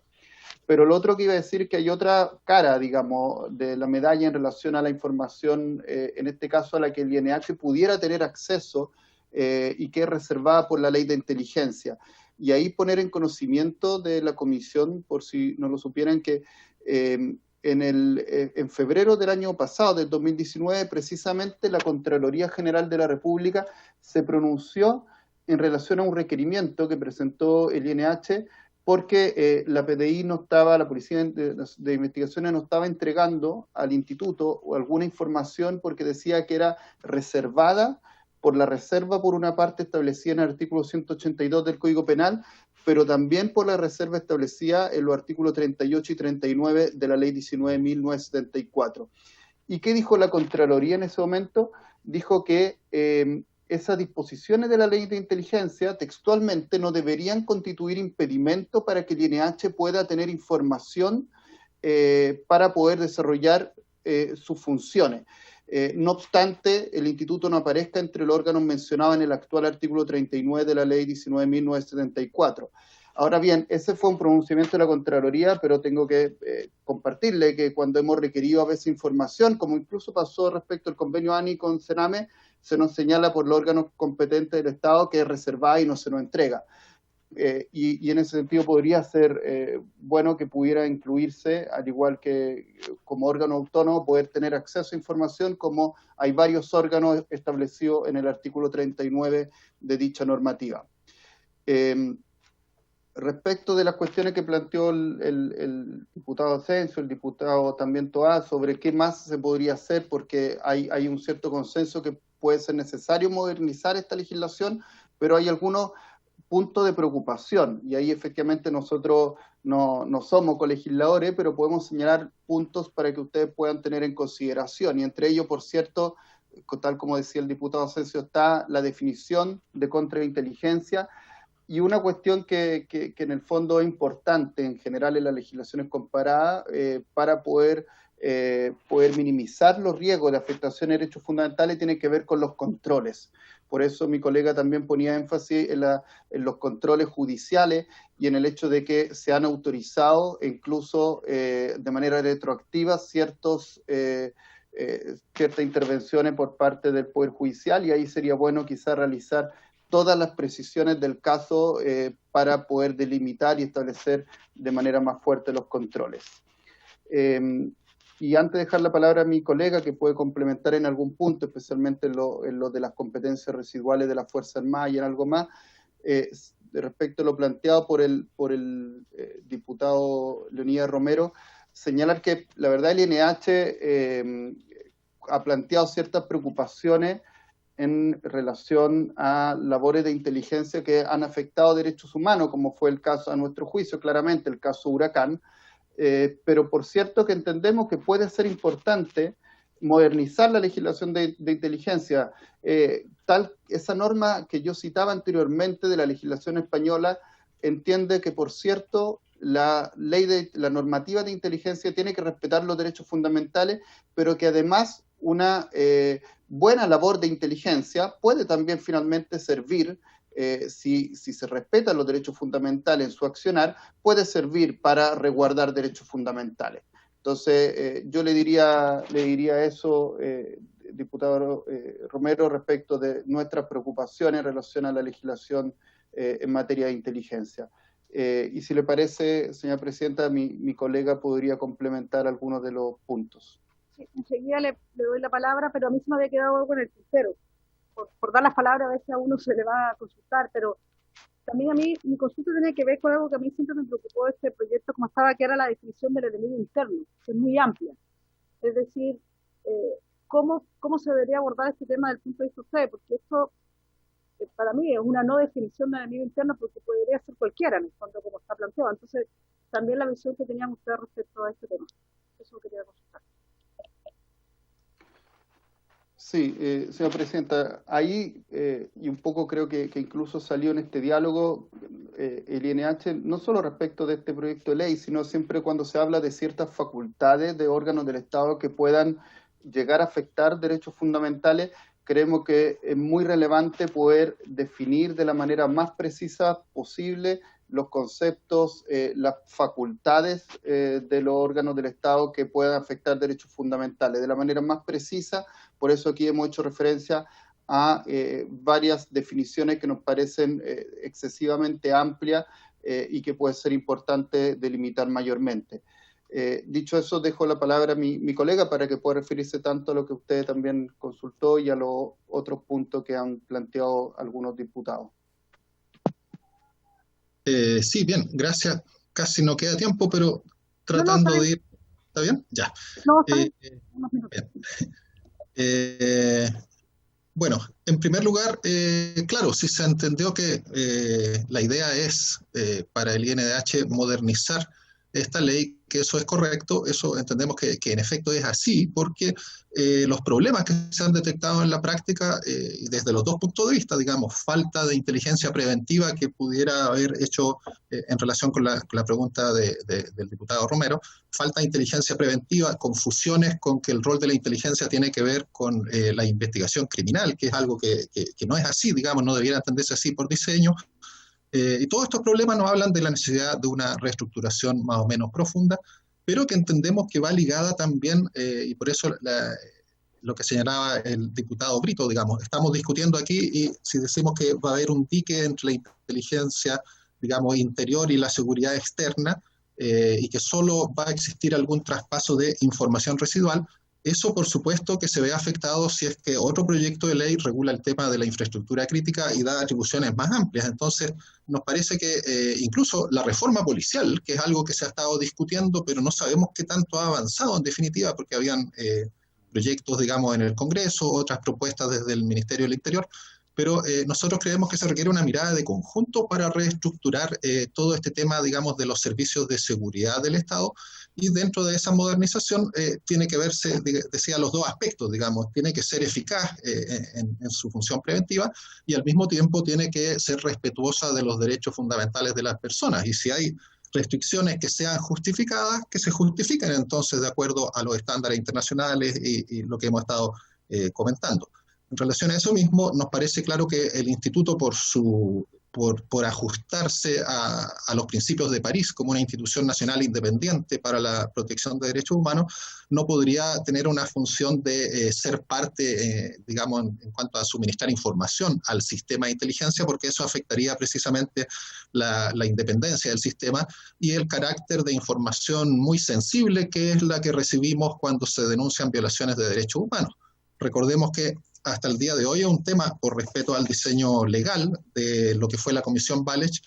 Pero lo otro que iba a decir es que hay otra cara, digamos, de la medalla en relación a la información, en este caso a la que el INH pudiera tener acceso y que es reservada por la ley de inteligencia. Y ahí poner en conocimiento de la comisión, por si no lo supieran, que en febrero del año pasado, del 2019, precisamente la Contraloría General de la República se pronunció en relación a un requerimiento que presentó el INH porque la PDI la Policía de Investigaciones no estaba entregando al instituto o alguna información porque decía que era reservada por la reserva por una parte establecida en el artículo 182 del Código Penal, pero también por la reserva establecida en los artículos 38 y 39 de la Ley 19.974. ¿Y qué dijo la Contraloría en ese momento? Dijo que esas disposiciones de la ley de inteligencia textualmente no deberían constituir impedimento para que el INH pueda tener información para poder desarrollar sus funciones. No obstante, el instituto no aparezca entre los órganos mencionados en el actual artículo 39 de la ley 19.974. Ahora bien, ese fue un pronunciamiento de la Contraloría, pero tengo que compartirle que cuando hemos requerido a veces información, como incluso pasó respecto al convenio ANI con CENAME, se nos señala por los órganos competentes del Estado que es reservada y no se nos entrega. Y en ese sentido podría ser bueno que pudiera incluirse, al igual que como órgano autónomo, poder tener acceso a información, como hay varios órganos establecidos en el artículo 39 de dicha normativa. Respecto de las cuestiones que planteó el diputado Asensio, el diputado también Toá, sobre qué más se podría hacer, porque hay un cierto consenso que puede ser necesario modernizar esta legislación, pero hay algunos puntos de preocupación, y ahí efectivamente nosotros no somos colegisladores, pero podemos señalar puntos para que ustedes puedan tener en consideración, y entre ellos, por cierto, tal como decía el diputado Asensio, está la definición de contrainteligencia, y una cuestión que en el fondo es importante en general en las legislaciones comparadas para poder minimizar los riesgos de afectación de derechos fundamentales tiene que ver con los controles. Por eso mi colega también ponía énfasis en los controles judiciales y en el hecho de que se han autorizado incluso de manera retroactiva ciertas intervenciones por parte del Poder Judicial, y ahí sería bueno quizás realizar todas las precisiones del caso para poder delimitar y establecer de manera más fuerte los controles. Y antes de dejar la palabra a mi colega, que puede complementar en algún punto, especialmente en lo de las competencias residuales de las Fuerzas Armadas y en algo más, respecto a lo planteado por el diputado Leonidas Romero, señalar que la verdad el INH ha planteado ciertas preocupaciones en relación a labores de inteligencia que han afectado derechos humanos, como fue el caso, a nuestro juicio, claramente, el caso Huracán, pero por cierto que entendemos que puede ser importante modernizar la legislación de inteligencia. Esa norma que yo citaba anteriormente de la legislación española entiende que, por cierto, la normativa de inteligencia tiene que respetar los derechos fundamentales, pero que además una buena labor de inteligencia puede también finalmente servir, si se respetan los derechos fundamentales en su accionar, puede servir para resguardar derechos fundamentales. Entonces, yo le diría eso, diputado Romero, respecto de nuestras preocupaciones en relación a la legislación en materia de inteligencia. Y si le parece, señora presidenta, mi colega podría complementar algunos de los puntos. Sí, enseguida le doy la palabra, pero a mí se me había quedado algo en el tintero. Por dar las palabras a veces a uno se le va a consultar, pero también a mí mi consulta tenía que ver con algo que a mí siempre me preocupó de este proyecto, como estaba, que era la definición del enemigo interno, que es muy amplia. Es decir, ¿cómo se debería abordar este tema desde el punto de vista de usted? Porque esto, para mí, es una no definición del enemigo interno, porque podría ser cualquiera, en el fondo, como está planteado. Entonces, también la visión que tenían ustedes respecto a este tema. Eso quería consultar. Sí, señora presidenta, ahí, y un poco creo que incluso salió en este diálogo, el INH, no solo respecto de este proyecto de ley, sino siempre cuando se habla de ciertas facultades de órganos del Estado que puedan llegar a afectar derechos fundamentales, creemos que es muy relevante poder definir de la manera más precisa posible los conceptos, las facultades de los órganos del Estado que puedan afectar derechos fundamentales, de la manera más precisa. Por eso aquí hemos hecho referencia a varias definiciones que nos parecen excesivamente amplias y que puede ser importante delimitar mayormente. Dicho eso, dejo la palabra a mi colega para que pueda referirse tanto a lo que usted también consultó y a los otros puntos que han planteado algunos diputados. Sí, bien, gracias. Casi no queda tiempo, pero tratando de ir... ¿Está bien? Ya. No, está bien. Bien. Bueno, en primer lugar, claro, si se entendió que la idea es para el INDH modernizar esta ley, que eso es correcto, eso entendemos que en efecto es así, porque los problemas que se han detectado en la práctica, desde los dos puntos de vista, digamos, falta de inteligencia preventiva que pudiera haber hecho en relación con la pregunta del diputado Romero, falta de inteligencia preventiva, confusiones con que el rol de la inteligencia tiene que ver con la investigación criminal, que es algo que no es así, digamos, no debiera entenderse así por diseño. Y todos estos problemas nos hablan de la necesidad de una reestructuración más o menos profunda, pero que entendemos que va ligada también, y por eso lo que señalaba el diputado Brito, digamos, estamos discutiendo aquí y si decimos que va a haber un dique entre la inteligencia, digamos, interior y la seguridad externa, y que solo va a existir algún traspaso de información residual, eso, por supuesto, que se ve afectado si es que otro proyecto de ley regula el tema de la infraestructura crítica y da atribuciones más amplias. Entonces, nos parece que incluso la reforma policial, que es algo que se ha estado discutiendo, pero no sabemos qué tanto ha avanzado en definitiva, porque habían proyectos, digamos, en el Congreso, otras propuestas desde el Ministerio del Interior, pero nosotros creemos que se requiere una mirada de conjunto para reestructurar todo este tema, digamos, de los servicios de seguridad del Estado, y dentro de esa modernización tiene que verse, decía, los dos aspectos, digamos, tiene que ser eficaz en su función preventiva y al mismo tiempo tiene que ser respetuosa de los derechos fundamentales de las personas, y si hay restricciones que sean justificadas, que se justifiquen entonces de acuerdo a los estándares internacionales y lo que hemos estado comentando. En relación a eso mismo, nos parece claro que el Instituto, por ajustarse a los principios de París como una institución nacional independiente para la protección de derechos humanos, no podría tener una función de ser parte, digamos, en cuanto a suministrar información al sistema de inteligencia, porque eso afectaría precisamente la independencia del sistema y el carácter de información muy sensible que es la que recibimos cuando se denuncian violaciones de derechos humanos. Recordemos que hasta el día de hoy es un tema, por respeto al diseño legal de lo que fue la Comisión Walech,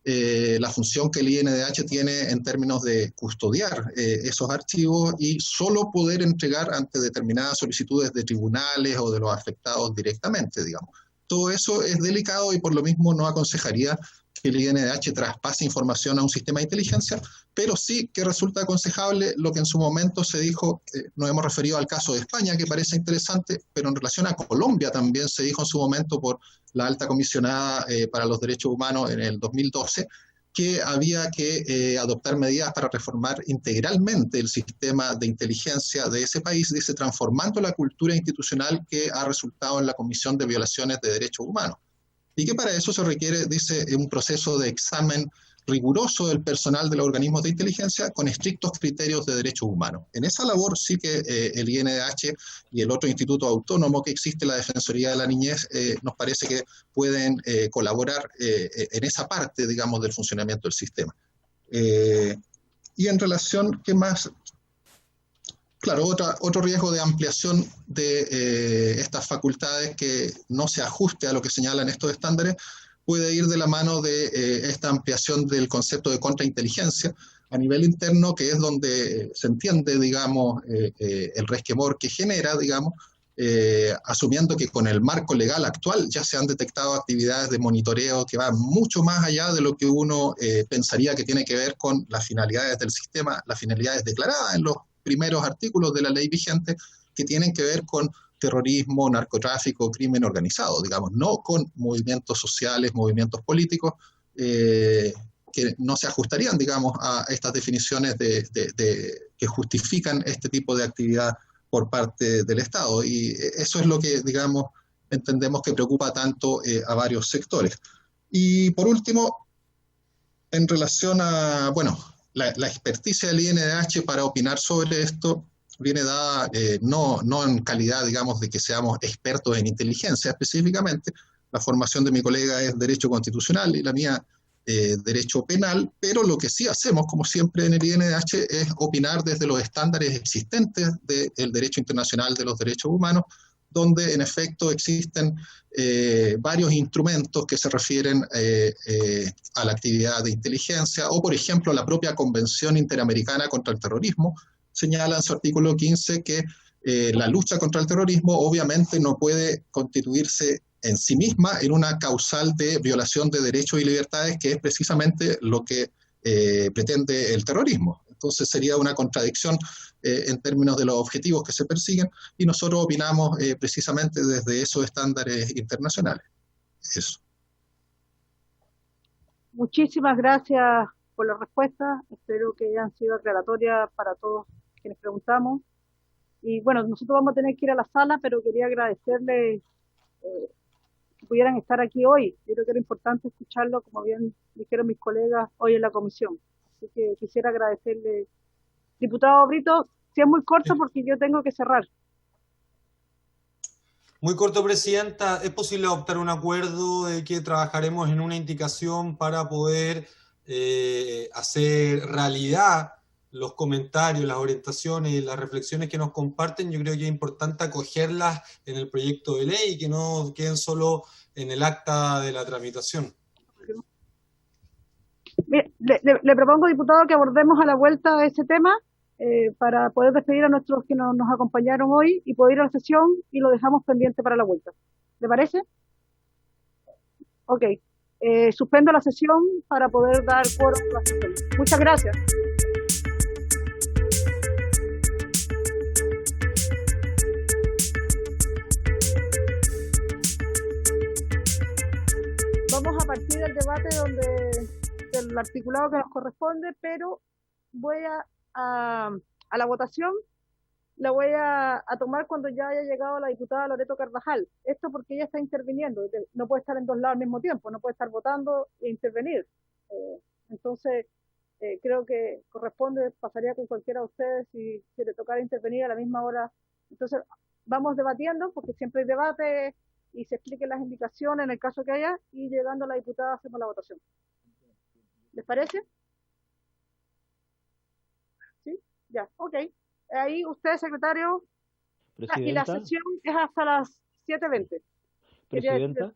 la función que el INDH tiene en términos de custodiar esos archivos y solo poder entregar ante determinadas solicitudes de tribunales o de los afectados directamente, digamos. Todo eso es delicado y por lo mismo no aconsejaría que el INDH traspase información a un sistema de inteligencia, pero sí que resulta aconsejable lo que en su momento se dijo, nos hemos referido al caso de España, que parece interesante, pero en relación a Colombia también se dijo en su momento por la alta comisionada para los derechos humanos en el 2012, que había que adoptar medidas para reformar integralmente el sistema de inteligencia de ese país, dice, transformando la cultura institucional que ha resultado en la Comisión de Violaciones de Derechos Humanos. Y que para eso se requiere, dice, un proceso de examen riguroso del personal de los organismos de inteligencia con estrictos criterios de derechos humanos. En esa labor sí que el INDH y el otro instituto autónomo que existe, la Defensoría de la Niñez, nos parece que pueden colaborar en esa parte, digamos, del funcionamiento del sistema. Y en relación, ¿qué más? Claro, otro riesgo de ampliación de estas facultades que no se ajuste a lo que señalan estos estándares puede ir de la mano de esta ampliación del concepto de contrainteligencia a nivel interno, que es donde se entiende, digamos, el resquemor que genera, digamos, asumiendo que con el marco legal actual ya se han detectado actividades de monitoreo que van mucho más allá de lo que uno pensaría que tiene que ver con las finalidades del sistema, las finalidades declaradas en los primeros artículos de la ley vigente, que tienen que ver con terrorismo, narcotráfico, crimen organizado, digamos, no con movimientos sociales, movimientos políticos, que no se ajustarían, digamos, a estas definiciones que justifican este tipo de actividad por parte del Estado. Y eso es lo que, digamos, entendemos que preocupa tanto a varios sectores. Y por último, en relación a, bueno, la experticia del INDH para opinar sobre esto viene dada no en calidad, digamos, de que seamos expertos en inteligencia específicamente. La formación de mi colega es Derecho Constitucional y la mía Derecho Penal, pero lo que sí hacemos, como siempre en el INDH, es opinar desde los estándares existentes del derecho internacional de los derechos humanos, donde en efecto existen varios instrumentos que se refieren a la actividad de inteligencia, o por ejemplo la propia Convención Interamericana contra el Terrorismo señala en su artículo 15 que la lucha contra el terrorismo obviamente no puede constituirse en sí misma en una causal de violación de derechos y libertades, que es precisamente lo que pretende el terrorismo. Entonces sería una contradicción en términos de los objetivos que se persiguen, y nosotros opinamos precisamente desde esos estándares internacionales. Eso. Muchísimas gracias por la respuesta. Espero que hayan sido aclaratorias para todos quienes preguntamos. Y bueno, nosotros vamos a tener que ir a la sala, pero quería agradecerles que pudieran estar aquí hoy. Yo creo que era importante escucharlo, como bien dijeron mis colegas, hoy en la comisión. Así que quisiera agradecerle. Diputado Brito, si es muy corto porque yo tengo que cerrar. Muy corto, Presidenta. ¿Es posible adoptar un acuerdo de que trabajaremos en una indicación para poder hacer realidad los comentarios, las orientaciones y las reflexiones que nos comparten? Yo creo que es importante acogerlas en el proyecto de ley y que no queden solo en el acta de la tramitación. Le propongo, diputado, que abordemos a la vuelta ese tema para poder despedir a nuestros que nos acompañaron hoy y poder ir a la sesión, y lo dejamos pendiente para la vuelta. ¿Le parece? Ok. Suspendo la sesión para poder dar quórum a la sesión. Muchas gracias. Vamos a partir del debate del articulado que nos corresponde, pero voy a la votación la voy a tomar cuando ya haya llegado la diputada Loreto Carvajal. Esto porque ella está interviniendo, no puede estar en dos lados al mismo tiempo, no puede estar votando e intervenir. Entonces, creo que corresponde, pasaría con cualquiera de ustedes si le tocara intervenir a la misma hora. Entonces, vamos debatiendo, porque siempre hay debate y se expliquen las indicaciones en el caso que haya, y llegando a la diputada hacemos la votación. ¿Les parece? ¿Sí? Ya, ok. Ahí usted, secretario, y la sesión es hasta las 7:20. Presidenta.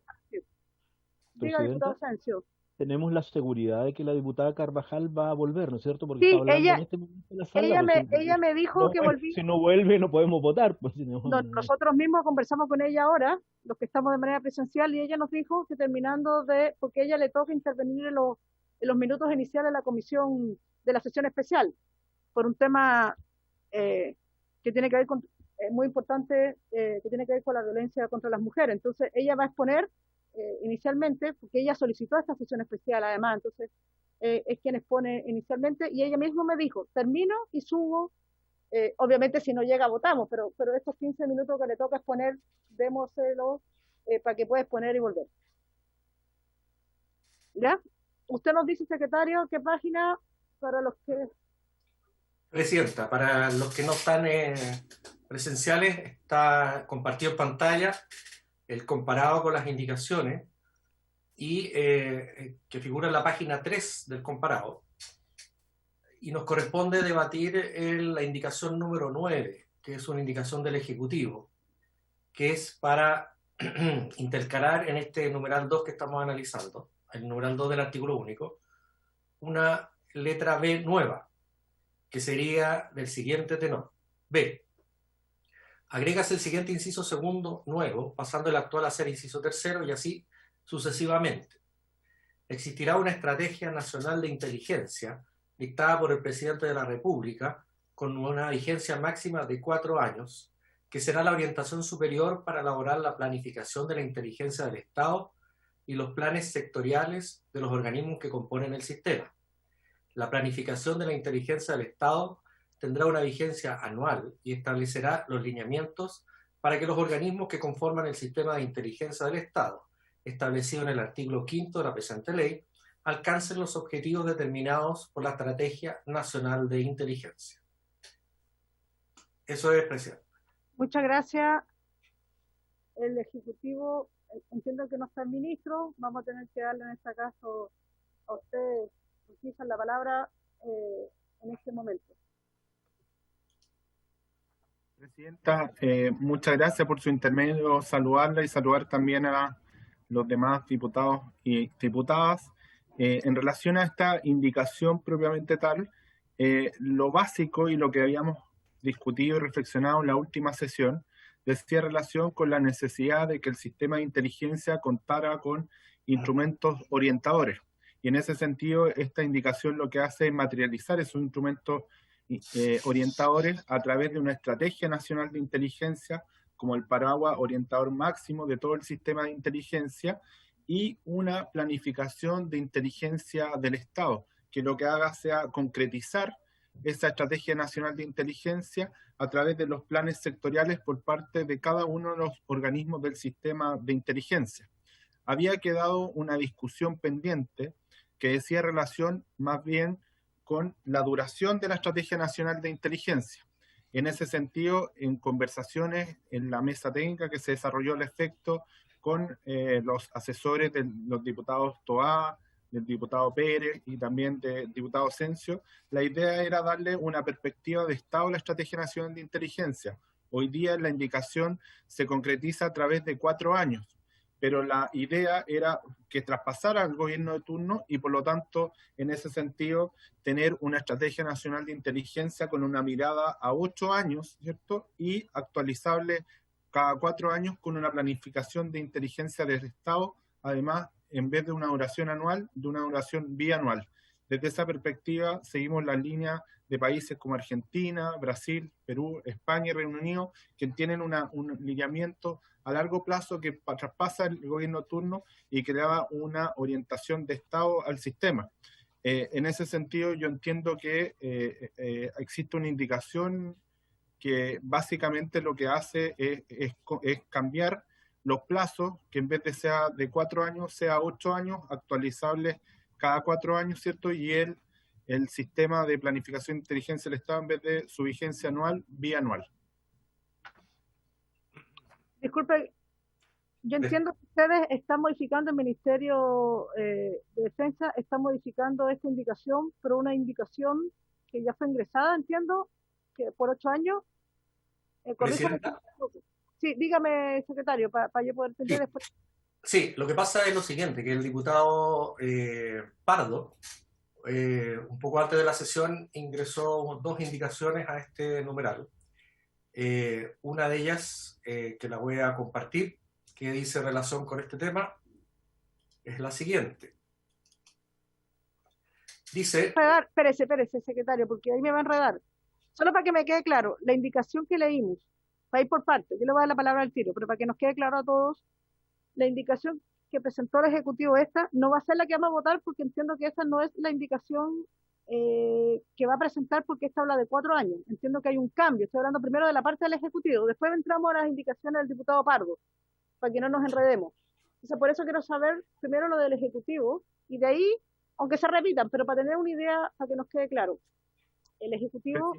Diga, diputado Sánchez. tenemos la seguridad de que la diputada Carvajal va a volver, ¿no es cierto? Porque está Sí, hablando en este momento en la sala. ella me dijo que volvía. Si no vuelve, no podemos votar. Pues, Nosotros mismos conversamos con ella ahora, los que estamos de manera presencial, y ella nos dijo que porque a ella le toca intervenir en los minutos iniciales de la comisión de la sesión especial, por un tema que tiene que ver con, muy importante, que tiene que ver con la violencia contra las mujeres. Entonces, ella va a exponer inicialmente, porque ella solicitó esta sesión especial además, entonces es quien expone inicialmente, y ella misma me dijo, termino y subo, obviamente si no llega votamos, pero estos 15 minutos que le toca exponer, démoselo para que pueda exponer y volver. ¿Ya? Usted nos dice, secretario, qué página para los que... Presidenta, para los que no están presenciales, está compartido en pantalla el comparado con las indicaciones y que figura en la página 3 del comparado. Y nos corresponde debatir la indicación número 9, que es una indicación del Ejecutivo, que es para intercalar en este numeral 2 que estamos analizando, el numeral 2 del artículo único, una letra B nueva, que sería del siguiente tenor. B. Agrégase el siguiente inciso segundo nuevo, pasando el actual a ser inciso tercero y así sucesivamente. Existirá una estrategia nacional de inteligencia dictada por el presidente de la República con una vigencia máxima de 4 años, que será la orientación superior para elaborar la planificación de la inteligencia del Estado y los planes sectoriales de los organismos que componen el sistema. La planificación de la inteligencia del Estado tendrá una vigencia anual y establecerá los lineamientos para que los organismos que conforman el sistema de inteligencia del Estado, establecido en el artículo 5 de la presente ley, alcancen los objetivos determinados por la Estrategia Nacional de Inteligencia. Eso es, presidente. Muchas gracias. El Ejecutivo, entiendo que no está el ministro, vamos a tener que darle en este caso a usted, quizás la palabra en este momento. Presidenta, muchas gracias por su intermedio, saludarla y saludar también a los demás diputados y diputadas. En relación a esta indicación propiamente tal, lo básico y lo que habíamos discutido y reflexionado en la última sesión decía relación con la necesidad de que el sistema de inteligencia contara con instrumentos orientadores. Y en ese sentido, esta indicación lo que hace es materializar esos instrumentos orientadores a través de una estrategia nacional de inteligencia como el paraguas orientador máximo de todo el sistema de inteligencia y una planificación de inteligencia del Estado, que lo que haga sea concretizar esa estrategia nacional de inteligencia a través de los planes sectoriales por parte de cada uno de los organismos del sistema de inteligencia. Había quedado una discusión pendiente que decía relación más bien con la duración de la Estrategia Nacional de Inteligencia. En ese sentido, en conversaciones en la mesa técnica que se desarrolló al efecto con los asesores de los diputados Toá, del diputado Pérez y también del diputado Asensio, la idea era darle una perspectiva de Estado a la Estrategia Nacional de Inteligencia. Hoy día la indicación se concretiza a través de 4 años, pero la idea era que traspasara al gobierno de turno y por lo tanto, en ese sentido, tener una estrategia nacional de inteligencia con una mirada a 8 años, ¿cierto? Y actualizable cada 4 años con una planificación de inteligencia del Estado, además, en vez de una duración anual, de una duración bianual. Desde esa perspectiva, seguimos la línea de países como Argentina, Brasil, Perú, España y Reino Unido, que tienen un lineamiento a largo plazo que traspasa el gobierno de turno y que da una orientación de Estado al sistema. En ese sentido, yo entiendo que existe una indicación que básicamente lo que hace es cambiar los plazos, que en vez de sea de 4 años, sea 8 años, actualizables cada 4 años, ¿cierto? Y el sistema de planificación de inteligencia del Estado, en vez de su vigencia anual, bianual. Disculpe, yo entiendo que ustedes están modificando, el Ministerio de Defensa está modificando esta indicación, pero una indicación que ya fue ingresada, entiendo, que por 8 años. Sí, dígame, secretario, para yo poder entender después. Sí, lo que pasa es lo siguiente, que el diputado Pardo, un poco antes de la sesión, ingresó dos indicaciones a este numeral. Una de ellas, que la voy a compartir, que dice relación con este tema, es la siguiente. Dice... Espérese, secretario, porque ahí me va a enredar. Solo para que me quede claro, la indicación que leímos, va a ir por partes, yo le voy a dar la palabra al tiro, pero para que nos quede claro a todos, la indicación que presentó el Ejecutivo esta no va a ser la que vamos a votar, porque entiendo que esta no es la indicación que va a presentar, porque esta habla de 4 años. Entiendo que hay un cambio. Estoy hablando primero de la parte del Ejecutivo, después entramos a las indicaciones del diputado Pardo, para que no nos enredemos. Entonces, por eso quiero saber primero lo del Ejecutivo, y de ahí, aunque se repitan, pero para tener una idea, para que nos quede claro. El Ejecutivo...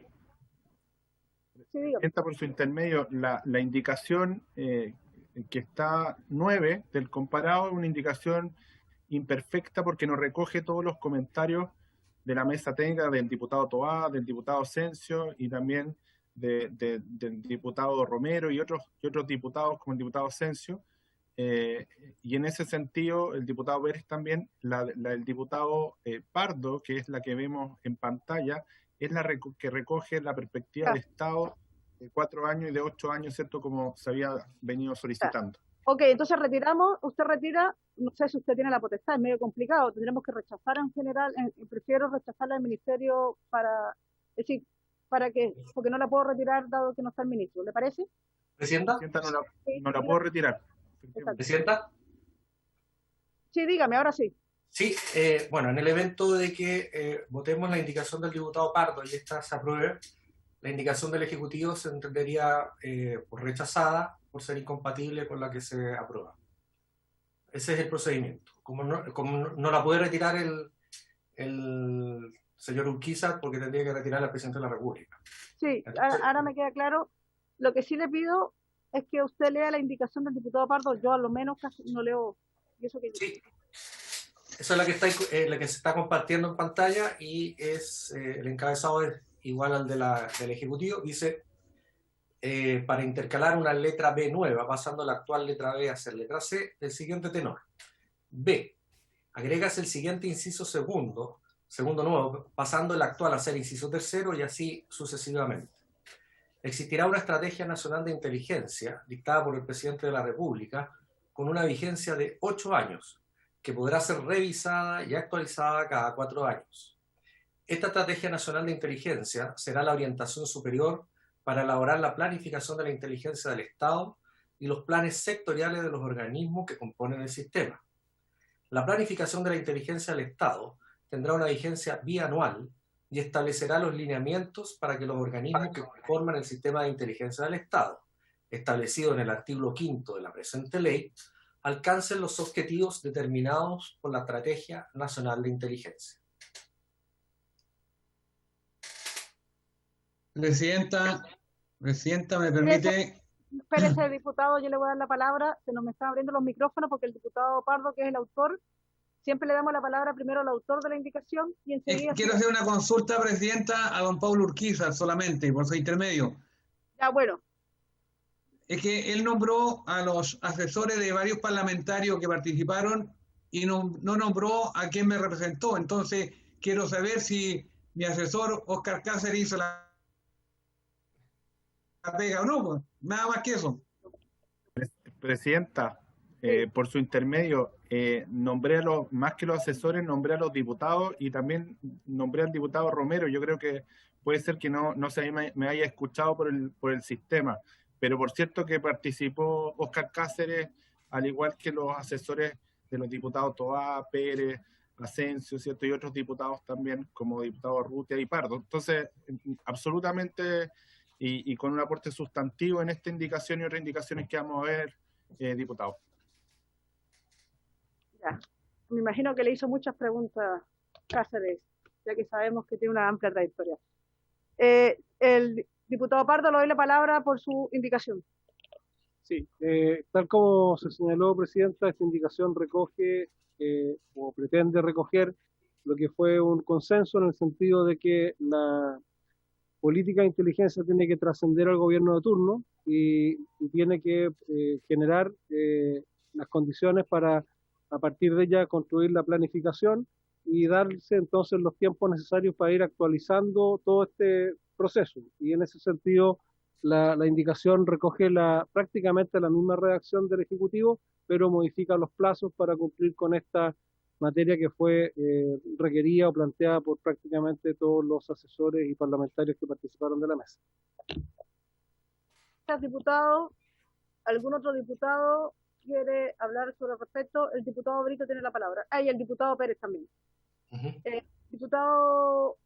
Sí, dígame. Por su intermedio, la indicación que está 9 del comparado es una indicación imperfecta porque no recoge todos los comentarios de la mesa técnica del diputado Toá, del diputado Asensio y también del diputado Romero y otros diputados como el diputado Asensio. Y en ese sentido, el diputado Pérez también, el diputado Pardo, que es la que vemos en pantalla, es la que recoge la perspectiva de Estado de 4 años y de 8 años, ¿cierto? Como se había venido solicitando. Ok, entonces retiramos, usted retira, no sé si usted tiene la potestad, es medio complicado, tendremos que rechazar en general, prefiero rechazarla al ministerio es decir, porque no la puedo retirar dado que no está el ministro, ¿le parece? ¿Presidenta? No la puedo retirar. ¿Presidenta? Sí, dígame, ahora sí. Sí, bueno, en el evento de que votemos la indicación del diputado Pardo y esta se apruebe, la indicación del Ejecutivo se entendería por rechazada, por ser incompatible con la que se aprueba. Ese es el procedimiento. Como no la puede retirar el señor Urquiza, porque tendría que retirar al presidente de la República. Sí, entonces, ahora me queda claro. Lo que sí le pido es que usted lea la indicación del diputado Pardo. Yo a lo menos casi no leo. ¿Y eso que sí. Esa es la que se está compartiendo en pantalla y el encabezado es igual al del Ejecutivo. Dice, para intercalar una letra B nueva, pasando la actual letra B a ser letra C, el siguiente tenor. B. Agregas el siguiente inciso segundo nuevo, pasando el actual a ser inciso tercero y así sucesivamente. Existirá una estrategia nacional de inteligencia dictada por el presidente de la República con una vigencia de 8 años, que podrá ser revisada y actualizada cada 4 años. Esta Estrategia Nacional de Inteligencia será la orientación superior para elaborar la planificación de la inteligencia del Estado y los planes sectoriales de los organismos que componen el sistema. La planificación de la inteligencia del Estado tendrá una vigencia bianual y establecerá los lineamientos para que los organismos que conforman el sistema de inteligencia del Estado, establecido en el artículo 5 de la presente ley, alcancen los objetivos determinados por la Estrategia Nacional de Inteligencia. Presidenta, ¿me permite? Espérese, diputado, yo le voy a dar la palabra, se nos me están abriendo los micrófonos porque el diputado Pardo, que es el autor, siempre le damos la palabra primero al autor de la indicación y enseguida... Quiero hacer una consulta, Presidenta, a don Pablo Urquiza solamente, por su intermedio. Ya, bueno. Es que él nombró a los asesores de varios parlamentarios que participaron y no nombró a quien me representó. Entonces, quiero saber si mi asesor Óscar Cáceres hizo la pega o no. Nada más que eso. Presidenta, por su intermedio, nombré más que los asesores, nombré a los diputados y también nombré al diputado Romero. Yo creo que puede ser que no se me haya escuchado por el sistema. Pero por cierto que participó Óscar Cáceres, al igual que los asesores de los diputados Toá, Pérez, Asensio, ¿cierto? Y otros diputados también, como diputado Urrutia y Pardo. Entonces, absolutamente, y con un aporte sustantivo en esta indicación y otras indicaciones que vamos a ver, diputado. Ya, me imagino que le hizo muchas preguntas Cáceres, ya que sabemos que tiene una amplia trayectoria. El diputado Pardo, le doy la palabra por su indicación. Sí, tal como se señaló, Presidenta, esta indicación recoge o pretende recoger lo que fue un consenso en el sentido de que la política de inteligencia tiene que trascender al gobierno de turno y tiene que generar las condiciones para, a partir de ella, construir la planificación y darse entonces los tiempos necesarios para ir actualizando todo este proceso. Y en ese sentido, la indicación recoge prácticamente la misma redacción del Ejecutivo, pero modifica los plazos para cumplir con esta materia que fue requerida o planteada por prácticamente todos los asesores y parlamentarios que participaron de la mesa. Gracias, diputado. ¿Algún otro diputado quiere hablar sobre el respecto? El diputado Brito tiene la palabra. Y el diputado Pérez también. Diputado,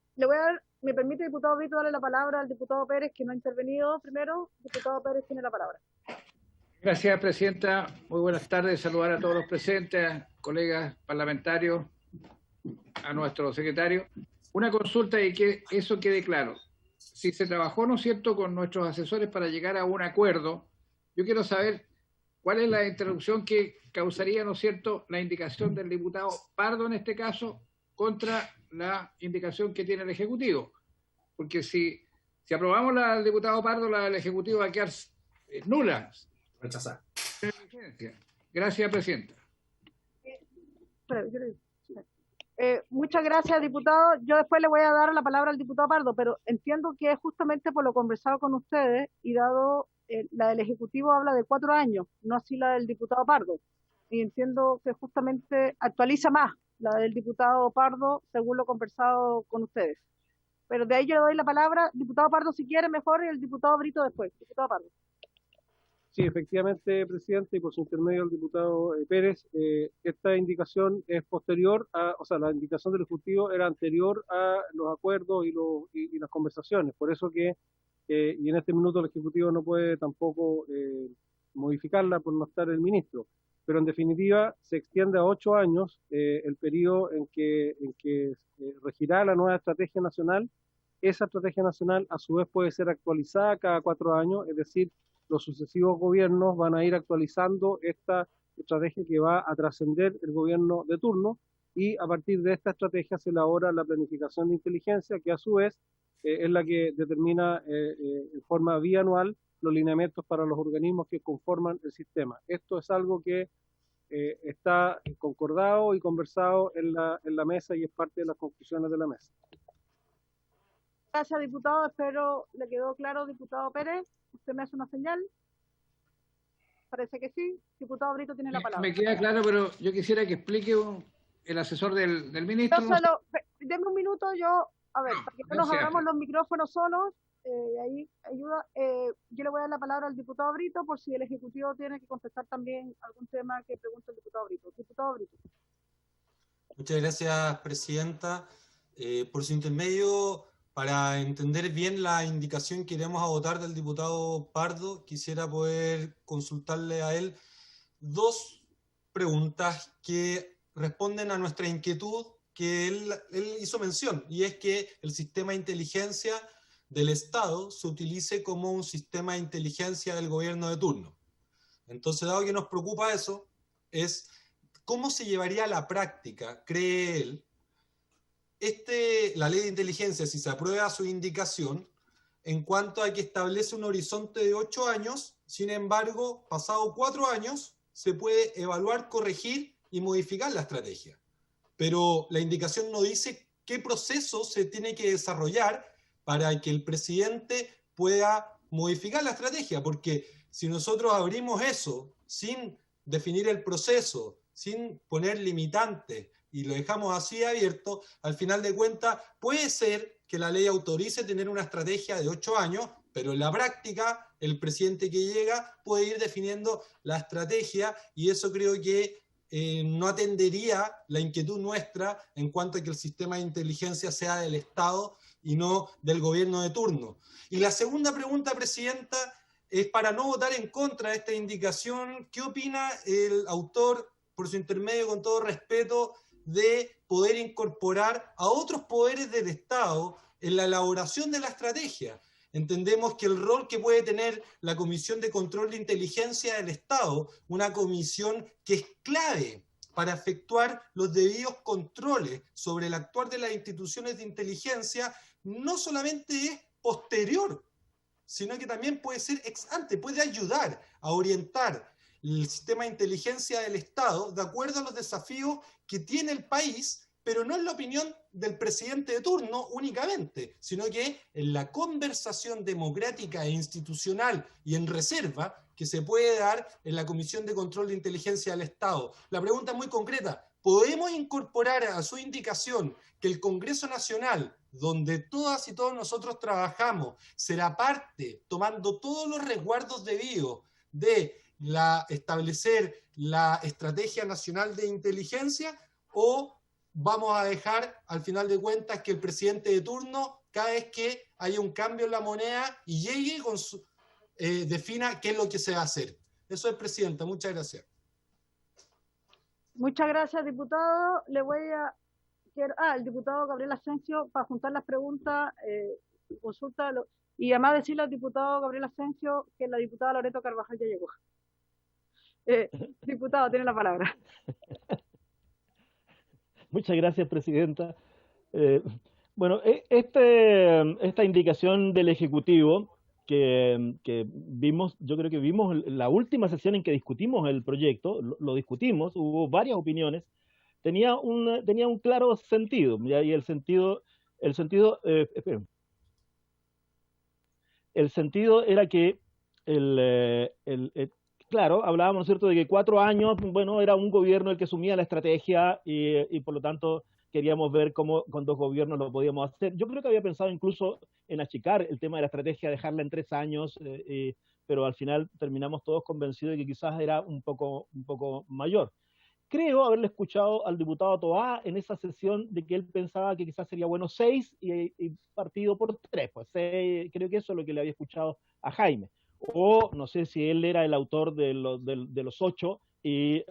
¿me permite, diputado Brito, darle la palabra al diputado Pérez, que no ha intervenido primero? Diputado Pérez tiene la palabra. Gracias, presidenta. Muy buenas tardes. Saludar a todos los presentes, colegas parlamentarios, a nuestro secretario. Una consulta y que eso quede claro. Si se trabajó, ¿no es cierto?, con nuestros asesores para llegar a un acuerdo, yo quiero saber cuál es la interrupción que causaría, ¿no es cierto?, la indicación del diputado Pardo en este caso contra la indicación que tiene el Ejecutivo. Porque si aprobamos la del diputado Pardo, la del Ejecutivo va a quedar nula. Rechazar. Gracias, presidenta. Muchas gracias, diputado. Yo después le voy a dar la palabra al diputado Pardo, pero entiendo que es justamente por lo conversado con ustedes y dado la del Ejecutivo habla de 4 años, no así la del diputado Pardo. Y entiendo que justamente actualiza más la del diputado Pardo según lo conversado con ustedes. Pero de ahí yo le doy la palabra, diputado Pardo si quiere mejor y el diputado Brito después. Diputado Pardo. Sí, efectivamente, presidente, y por su intermedio el diputado Pérez, esta indicación es posterior o sea, la indicación del Ejecutivo era anterior a los acuerdos y las conversaciones. Por eso que, y en este minuto el Ejecutivo no puede tampoco modificarla por no estar el ministro. Pero en definitiva se extiende a 8 años el periodo en que regirá la nueva estrategia nacional. Esa estrategia nacional a su vez puede ser actualizada cada 4 años, es decir, los sucesivos gobiernos van a ir actualizando esta estrategia que va a trascender el gobierno de turno y a partir de esta estrategia se elabora la planificación de inteligencia que a su vez es la que determina en forma bianual los lineamientos para los organismos que conforman el sistema. Esto es algo que está concordado y conversado en la mesa y es parte de las conclusiones de la mesa. Gracias, diputado. Espero le quedó claro, diputado Pérez. ¿Usted me hace una señal? Parece que sí. Diputado Brito tiene la palabra. Me queda claro, pero yo quisiera que explique el asesor del ministro. Deme un minuto, para que no nos abramos los micrófonos solos, ahí ayuda. Yo le voy a dar la palabra al diputado Brito por si el Ejecutivo tiene que contestar también algún tema que pregunte el diputado Brito. Diputado Brito. Muchas gracias, presidenta. Por su intermedio, para entender bien la indicación que iremos a votar del diputado Pardo, quisiera poder consultarle a él 2 preguntas que responden a nuestra inquietud que él hizo mención, y es que el sistema de inteligencia del Estado se utilice como un sistema de inteligencia del gobierno de turno. Entonces, dado que nos preocupa eso, es cómo se llevaría a la práctica, cree él, la ley de inteligencia, si se aprueba su indicación, en cuanto a que establece un horizonte de 8 años, sin embargo, pasado 4 años, se puede evaluar, corregir y modificar la estrategia. Pero la indicación no dice qué proceso se tiene que desarrollar para que el presidente pueda modificar la estrategia, porque si nosotros abrimos eso sin definir el proceso, sin poner limitantes, y lo dejamos así abierto, al final de cuentas puede ser que la ley autorice tener una estrategia de 8 años, pero en la práctica el presidente que llega puede ir definiendo la estrategia y eso creo que no atendería la inquietud nuestra en cuanto a que el sistema de inteligencia sea del Estado y no del gobierno de turno. Y la segunda pregunta, presidenta, es para no votar en contra de esta indicación. ¿Qué opina el autor, por su intermedio, con todo respeto, de poder incorporar a otros poderes del Estado en la elaboración de la estrategia? Entendemos que el rol que puede tener la Comisión de Control de Inteligencia del Estado, una comisión que es clave para efectuar los debidos controles sobre el actuar de las instituciones de inteligencia, no solamente es posterior, sino que también puede ser ex ante, puede ayudar a orientar el sistema de inteligencia del Estado de acuerdo a los desafíos que tiene el país, pero no en la opinión del presidente de turno únicamente, sino que en la conversación democrática e institucional y en reserva que se puede dar en la Comisión de Control de Inteligencia del Estado. La pregunta es muy concreta. ¿Podemos incorporar a su indicación que el Congreso Nacional, donde todas y todos nosotros trabajamos, será parte, tomando todos los resguardos debidos, de establecer la Estrategia Nacional de Inteligencia, o vamos a dejar, al final de cuentas, que el presidente de turno, cada vez que haya un cambio en la moneda y llegue con defina qué es lo que se va a hacer? Eso es, Presidenta. Muchas gracias. Muchas gracias, diputado. Le voy a... el diputado Gabriel Asensio, para juntar las preguntas, consulta, y además decirle al diputado Gabriel Asensio que la diputada Loreto Carvajal ya llegó. Diputado, tiene la palabra. Muchas gracias, Presidenta. Bueno, esta indicación del Ejecutivo que vimos, yo creo que vimos la última sesión en que discutimos el proyecto, lo discutimos, hubo varias opiniones, tenía un claro sentido, ¿ya? Y el sentido era que claro, hablábamos, ¿no es cierto?, de que 4 años, bueno, era un gobierno el que asumía la estrategia y por lo tanto queríamos ver cómo con 2 gobiernos lo podíamos hacer. Yo creo que había pensado incluso en achicar el tema de la estrategia, dejarla en 3 años, pero al final terminamos todos convencidos de que quizás era un poco mayor. Creo haberle escuchado al diputado Toá en esa sesión de que él pensaba que quizás sería bueno 6 y partido por 3, pues 6, creo que eso es lo que le había escuchado a Jaime. O no sé si él era el autor de los 8 y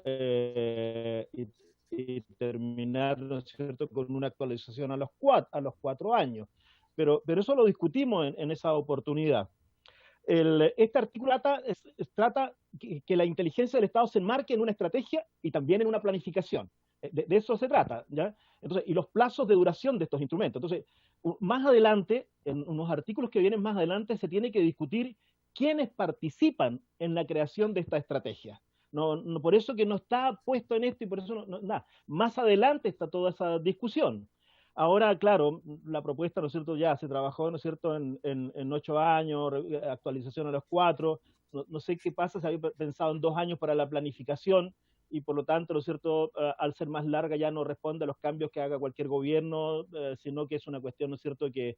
terminar, ¿no es cierto?, con una actualización a los 4 años. Pero eso lo discutimos en esa oportunidad. Este artículo trata que la inteligencia del Estado se enmarque en una estrategia y también en una planificación. De eso se trata, ¿ya? Entonces, y los plazos de duración de estos instrumentos. Entonces, más adelante, en unos artículos que vienen más adelante, se tiene que discutir quiénes participan en la creación de esta estrategia. No, por eso que no está puesto en esto y por eso nada. Más adelante está toda esa discusión. Ahora, claro, la propuesta, ¿no es cierto?, ya se trabajó, ¿no es cierto?, en 8 años, actualización a los 4, no sé qué pasa, se había pensado en 2 años para la planificación, y por lo tanto, ¿no es cierto?, al ser más larga ya no responde a los cambios que haga cualquier gobierno, sino que es una cuestión, ¿no es cierto?, que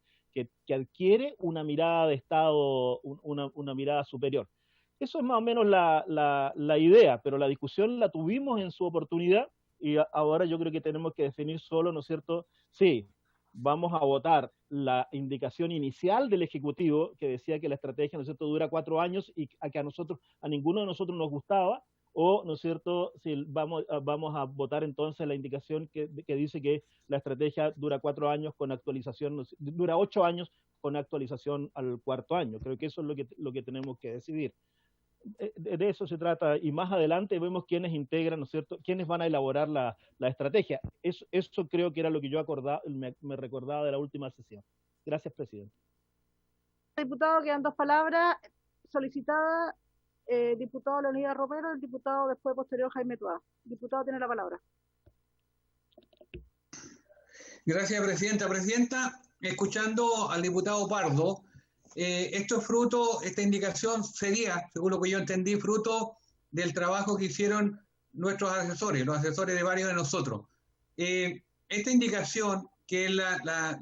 adquiere una mirada de Estado, una mirada superior. Eso es más o menos la idea, pero la discusión la tuvimos en su oportunidad, y ahora yo creo que tenemos que definir solo, ¿no es cierto?, sí, vamos a votar la indicación inicial del Ejecutivo, que decía que la estrategia, ¿no es cierto?, dura 4 años y que a ninguno de nosotros nos gustaba, o, ¿no es cierto?, si vamos a votar entonces la indicación que dice que la estrategia dura 4 años con actualización, dura 8 años con actualización al 4º año. Creo que eso es lo que tenemos que decidir. De eso se trata, y más adelante vemos quiénes integran, ¿no es cierto?, quiénes van a elaborar la estrategia. Eso creo que era lo que yo me recordaba de la última sesión. Gracias, presidente. Diputado, quedan 2 palabras solicitadas. Diputado Leonidas Romero, el diputado después posterior Jaime Toá. Diputado, tiene la palabra. Gracias, presidenta. Presidenta, escuchando al diputado Pardo, esto es fruto, esta indicación sería, según lo que yo entendí, fruto del trabajo que hicieron nuestros asesores, los asesores de varios de nosotros. Esta indicación, que es la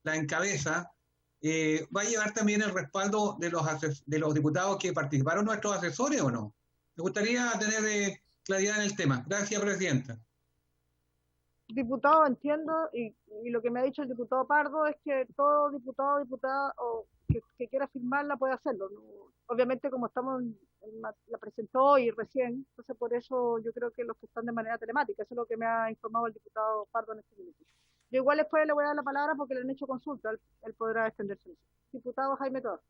encabeza, ¿va a llevar también el respaldo de los diputados que participaron nuestros asesores o no? Me gustaría tener claridad en el tema. Gracias, presidenta. Diputado, entiendo, y lo que me ha dicho el diputado Pardo es que todo diputado o diputada que quiera firmarla puede hacerlo. ¿No? Obviamente, como la presentó hoy recién, entonces por eso yo creo que los que están de manera telemática, eso es lo que me ha informado el diputado Pardo en este minuto. Yo igual después le voy a dar la palabra porque le han hecho consulta, él podrá extenderse. Diputado Jaime Toá.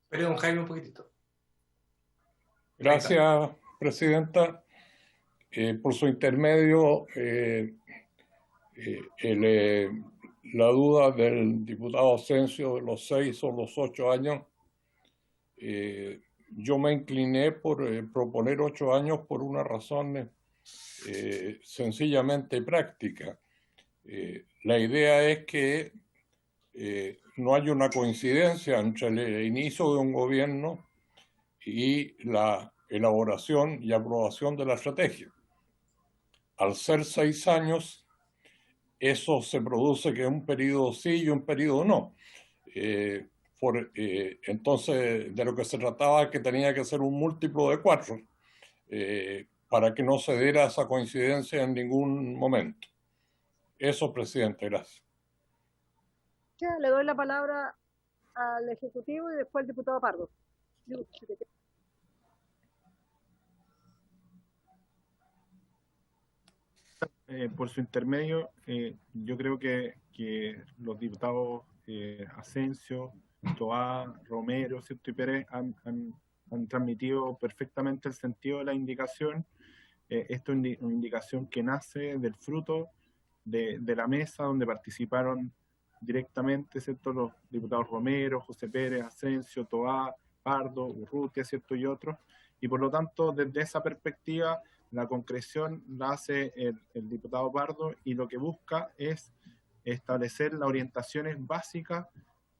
Perdón, Jaime, un poquitito. Gracias, presidenta. Por su intermedio, la duda del diputado Asensio de los 6 o los 8 años. Yo me incliné por proponer 8 años por una razón sencillamente práctica. La idea es que no haya una coincidencia entre el inicio de un gobierno y la elaboración y aprobación de la estrategia. Al ser 6 años, eso se produce que es un periodo sí y un periodo no. Entonces, de lo que se trataba es que tenía que ser un múltiplo de 4 para que no se diera esa coincidencia en ningún momento. Eso, presidente, gracias. Ya, le doy la palabra al Ejecutivo y después al diputado Pardo. Por su intermedio, yo creo que los diputados Asensio, Toá, Romero, ¿cierto? Y Pérez han transmitido perfectamente el sentido de la indicación. Esto es una indicación que nace del fruto de la mesa donde participaron directamente, ¿cierto? Los diputados Romero, José Pérez, Asensio, Toá, Pardo, Urrutia, ¿cierto? Y otros. Y por lo tanto, desde esa perspectiva, la concreción la hace el diputado Pardo y lo que busca es establecer las orientaciones básicas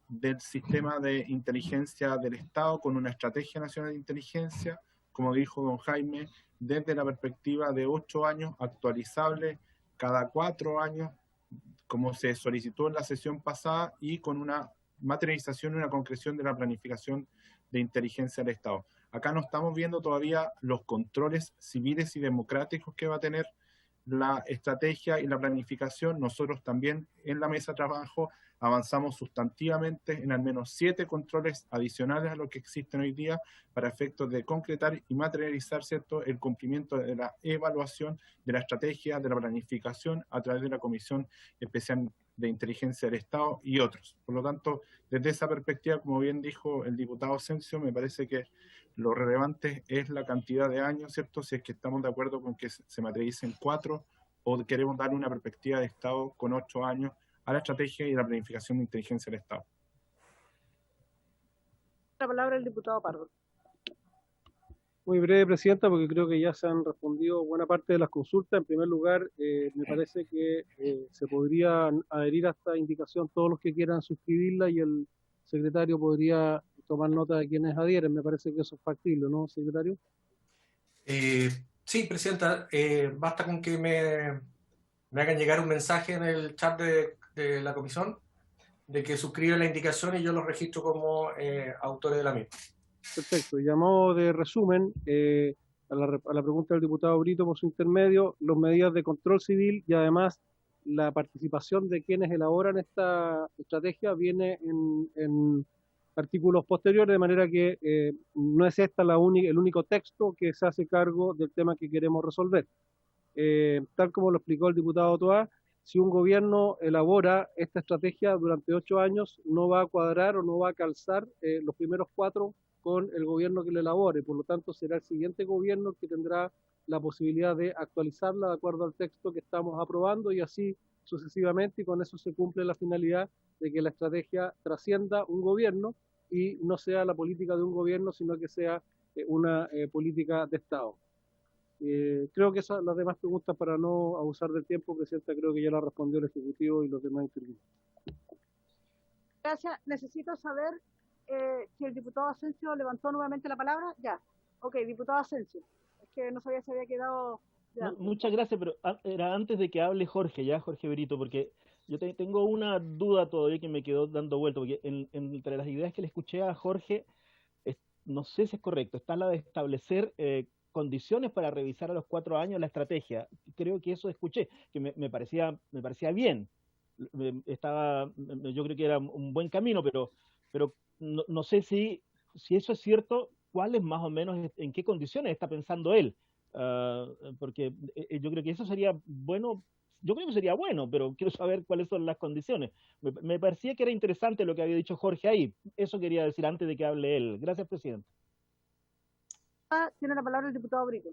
del sistema de inteligencia del Estado con una estrategia nacional de inteligencia, como dijo don Jaime, desde la perspectiva de 8 años, actualizable cada 4 años, como se solicitó en la sesión pasada, y con una materialización y una concreción de la planificación de inteligencia del Estado. Acá no estamos viendo todavía los controles civiles y democráticos que va a tener la estrategia y la planificación. Nosotros también en la mesa de trabajo avanzamos sustantivamente en al menos 7 controles adicionales a lo que existen hoy día para efectos de concretar y materializar, ¿cierto?, el cumplimiento de la evaluación de la estrategia, de la planificación a través de la Comisión Especial de Inteligencia del Estado y otros. Por lo tanto, desde esa perspectiva, como bien dijo el diputado Asensio, me parece que lo relevante es la cantidad de años, ¿cierto? Si es que estamos de acuerdo con que se materialicen 4 o queremos dar una perspectiva de Estado con 8 años a la estrategia y la planificación de inteligencia del Estado. La palabra el diputado Pardo. Muy breve, Presidenta, porque creo que ya se han respondido buena parte de las consultas. En primer lugar, me parece que se podrían adherir a esta indicación todos los que quieran suscribirla y el secretario podría tomar nota de quienes adhieren. Me parece que eso es factible, ¿no, secretario? Sí, Presidenta. Basta con que me hagan llegar un mensaje en el chat de la comisión de que suscriben la indicación y yo los registro como autores de la misma. Perfecto. Y a modo de resumen, a la pregunta del diputado Brito por su intermedio, las medidas de control civil y además la participación de quienes elaboran esta estrategia viene en artículos posteriores, de manera que no es esta el único texto que se hace cargo del tema que queremos resolver. Tal como lo explicó el diputado Toá, si un gobierno elabora esta estrategia durante 8 años, no va a cuadrar o no va a calzar los primeros 4 con el gobierno que lo elabore. Por lo tanto, será el siguiente gobierno que tendrá la posibilidad de actualizarla de acuerdo al texto que estamos aprobando y así sucesivamente, y con eso se cumple la finalidad de que la estrategia trascienda un gobierno y no sea la política de un gobierno, sino que sea una política de Estado. Creo que esas las demás preguntas, para no abusar del tiempo, Presidenta, creo que ya la respondió el Ejecutivo y los demás intervinientes. Gracias. Necesito saber si el diputado Asensio levantó nuevamente la palabra. Ya. Ok, diputado Asensio. Es que no sabía si había quedado... No, muchas gracias, pero era antes de que hable Jorge, Jorge Brito, porque yo tengo una duda todavía que me quedó dando vuelta, porque entre las ideas que le escuché a Jorge, no sé si es correcto, está la de establecer condiciones para revisar a los 4 años la estrategia. Creo que eso escuché, que me parecía bien. Yo creo que era un buen camino, pero no sé si eso es cierto, cuáles más o menos, en qué condiciones está pensando él. Porque yo creo que eso sería bueno. Yo creo que sería bueno, pero quiero saber cuáles son las condiciones. Me parecía que era interesante lo que había dicho Jorge ahí. Eso quería decir antes de que hable él. Gracias, Presidente. Tiene la palabra el diputado Brito.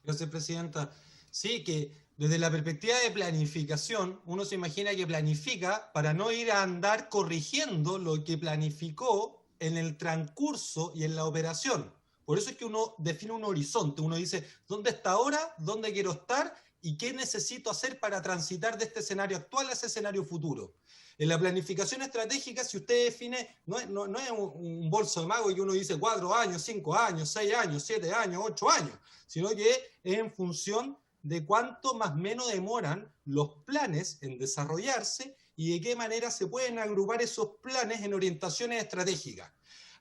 Gracias, Presidenta. Sí, que desde la perspectiva de planificación, uno se imagina que planifica para no ir a andar corrigiendo lo que planificó en el transcurso y en la operación. Por eso es que uno define un horizonte, uno dice, ¿dónde está ahora? ¿Dónde quiero estar? ¿Y qué necesito hacer para transitar de este escenario actual a ese escenario futuro? En la planificación estratégica, si usted define, no es un bolso de mago que uno dice 4 años, 5 años, 6 años, 7 años, 8 años, sino que es en función de cuánto más o menos demoran los planes en desarrollarse y de qué manera se pueden agrupar esos planes en orientaciones estratégicas.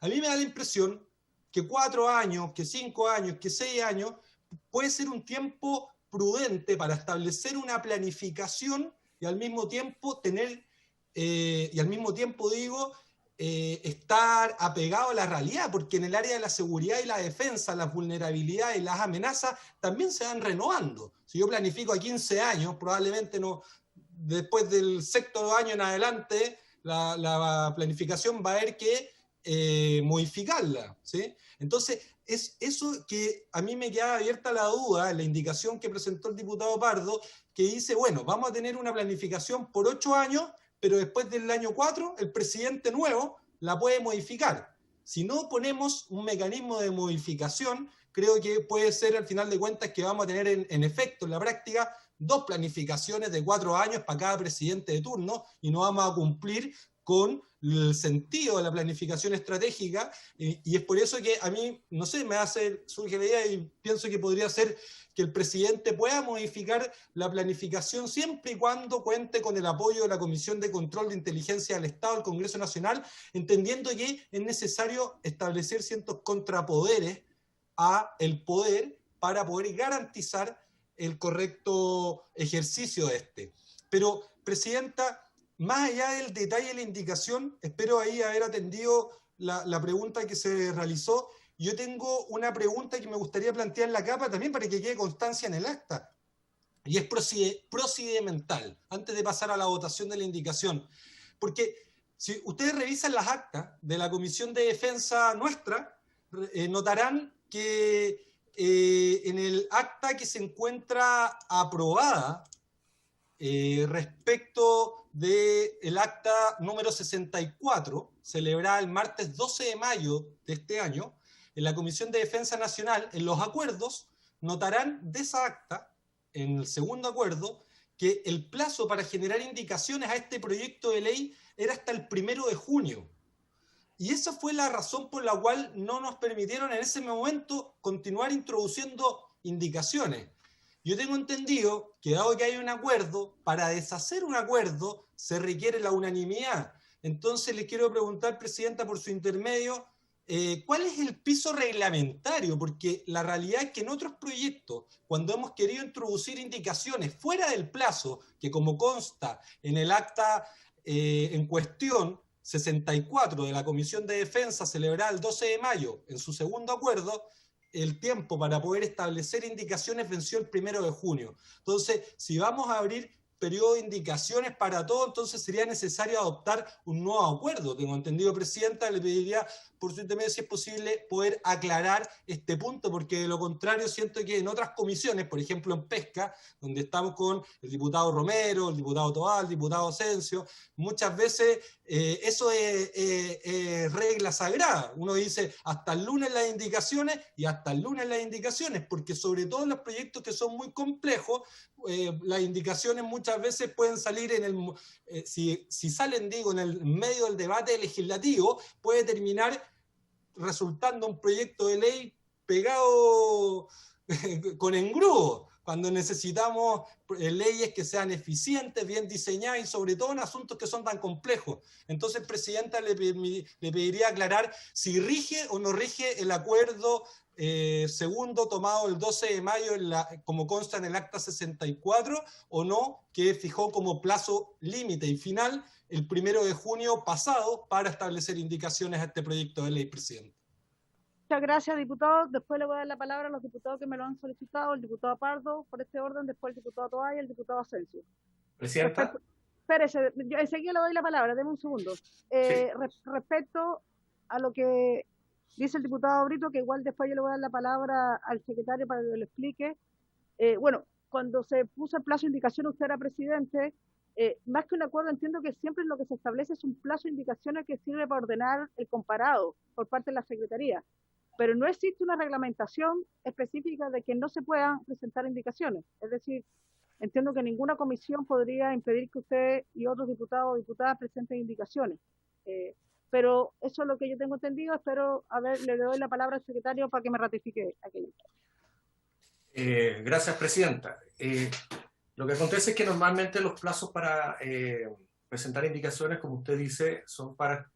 A mí me da la impresión que 4 años, que 5 años, que 6 años puede ser un tiempo prudente para establecer una planificación y al mismo tiempo tener, estar apegado a la realidad, porque en el área de la seguridad y la defensa, las vulnerabilidades y las amenazas también se van renovando. Si yo planifico a 15 años, probablemente no, después del sexto año en adelante, la planificación va a haber que modificarla, ¿sí? Entonces, es eso que a mí me queda abierta la duda en la indicación que presentó el diputado Pardo, que dice, bueno, vamos a tener una planificación por 8 años, pero después del año 4, el presidente nuevo la puede modificar. Si no ponemos un mecanismo de modificación, creo que puede ser al final de cuentas que vamos a tener en efecto, en la práctica, 2 planificaciones de 4 años para cada presidente de turno y no vamos a cumplir con el sentido de la planificación estratégica y es por eso que a mí, no sé, surge la idea y pienso que podría ser que el presidente pueda modificar la planificación siempre y cuando cuente con el apoyo de la Comisión de Control de Inteligencia del Estado, el Congreso Nacional, entendiendo que es necesario establecer ciertos contrapoderes a el poder para poder garantizar el correcto ejercicio de este. Pero, Presidenta, más allá del detalle de la indicación, espero ahí haber atendido la pregunta que se realizó. Yo tengo una pregunta que me gustaría plantear en la capa también para que quede constancia en el acta. Y es procedimental, antes de pasar a la votación de la indicación. Porque si ustedes revisan las actas de la Comisión de Defensa nuestra, notarán que en el acta que se encuentra aprobada respecto del acta número 64, celebrada el martes 12 de mayo de este año, en la Comisión de Defensa Nacional, en los acuerdos, notarán de esa acta, en el segundo acuerdo, que el plazo para generar indicaciones a este proyecto de ley era hasta el 1 de junio. Y esa fue la razón por la cual no nos permitieron en ese momento continuar introduciendo indicaciones. Yo tengo entendido que dado que hay un acuerdo, para deshacer un acuerdo se requiere la unanimidad. Entonces les quiero preguntar, Presidenta, por su intermedio, ¿cuál es el piso reglamentario? Porque la realidad es que en otros proyectos, cuando hemos querido introducir indicaciones fuera del plazo, que como consta en el acta en cuestión 64 de la Comisión de Defensa celebrada el 12 de mayo en su segundo acuerdo, el tiempo para poder establecer indicaciones venció el 1 de junio. Entonces, si vamos a abrir periodo de indicaciones para todo, entonces sería necesario adoptar un nuevo acuerdo. Tengo entendido, Presidenta, le pediría por su intermedio, si es posible, poder aclarar este punto, porque de lo contrario siento que en otras comisiones, por ejemplo en Pesca, donde estamos con el diputado Romero, el diputado Toal, el diputado Asensio, muchas veces eso es regla sagrada. Uno dice hasta el lunes las indicaciones y hasta el lunes las indicaciones, porque sobre todo en los proyectos que son muy complejos, las indicaciones muchas veces pueden salir si salen, digo, en el medio del debate legislativo, puede terminar resultando un proyecto de ley pegado con engrudo, cuando necesitamos leyes que sean eficientes, bien diseñadas y sobre todo en asuntos que son tan complejos. Entonces, Presidenta, le pediría aclarar si rige o no rige el acuerdo segundo tomado el 12 de mayo como consta en el acta 64 o no, que fijó como plazo límite y final el 1 de junio pasado para establecer indicaciones a este proyecto de ley, Presidente. Muchas gracias, diputado. Después le voy a dar la palabra a los diputados que me lo han solicitado, el diputado Pardo, por este orden, después el diputado Toá y el diputado Asensio. Presidenta. Espérese, yo enseguida le doy la palabra, deme un segundo. Respecto a lo que dice el diputado Brito, que igual después yo le voy a dar la palabra al secretario para que lo explique. Bueno, cuando se puso el plazo de indicación, usted era presidente, más que un acuerdo, entiendo que siempre lo que se establece es un plazo de indicaciones que sirve para ordenar el comparado por parte de la Secretaría, pero no existe una reglamentación específica de que no se puedan presentar indicaciones. Es decir, entiendo que ninguna comisión podría impedir que usted y otros diputados o diputadas presenten indicaciones. Pero eso es lo que yo tengo entendido. Espero, le doy la palabra al secretario para que me ratifique aquello. Gracias, presidenta. Lo que acontece es que normalmente los plazos para presentar indicaciones, como usted dice, son para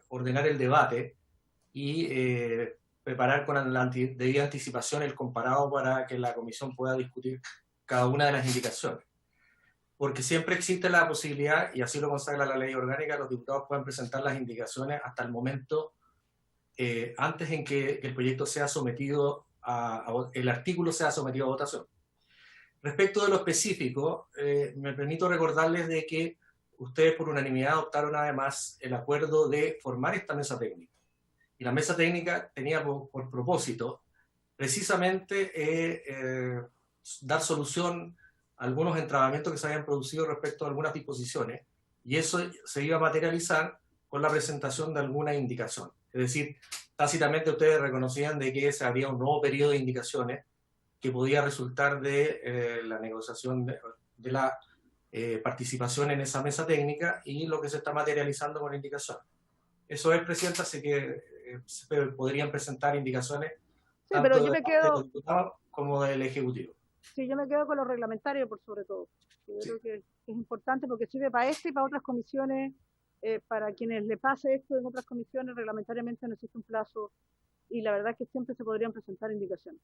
ordenar el debate y preparar con la debida anticipación el comparado para que la comisión pueda discutir cada una de las indicaciones. Porque siempre existe la posibilidad, y así lo consagra la ley orgánica, los diputados pueden presentar las indicaciones hasta el momento antes en que el proyecto sea sometido el artículo sea sometido a votación. Respecto de lo específico, me permito recordarles de que ustedes por unanimidad adoptaron además el acuerdo de formar esta mesa técnica. Y la mesa técnica tenía por propósito precisamente dar solución a algunos entrabamientos que se habían producido respecto a algunas disposiciones, y eso se iba a materializar con la presentación de alguna indicación. Es decir, tácitamente ustedes reconocían de que se había un nuevo periodo de indicaciones que podía resultar de la negociación de la participación en esa mesa técnica y lo que se está materializando con indicación. Eso es, Presidenta, así que se podrían presentar indicaciones tanto pero yo me quedo del diputado como del Ejecutivo. Sí, yo me quedo con lo reglamentario, por sobre todo. Yo creo que es importante porque sirve para esto y para otras comisiones. Para quienes le pase esto en otras comisiones, reglamentariamente no existe un plazo y la verdad es que siempre se podrían presentar indicaciones.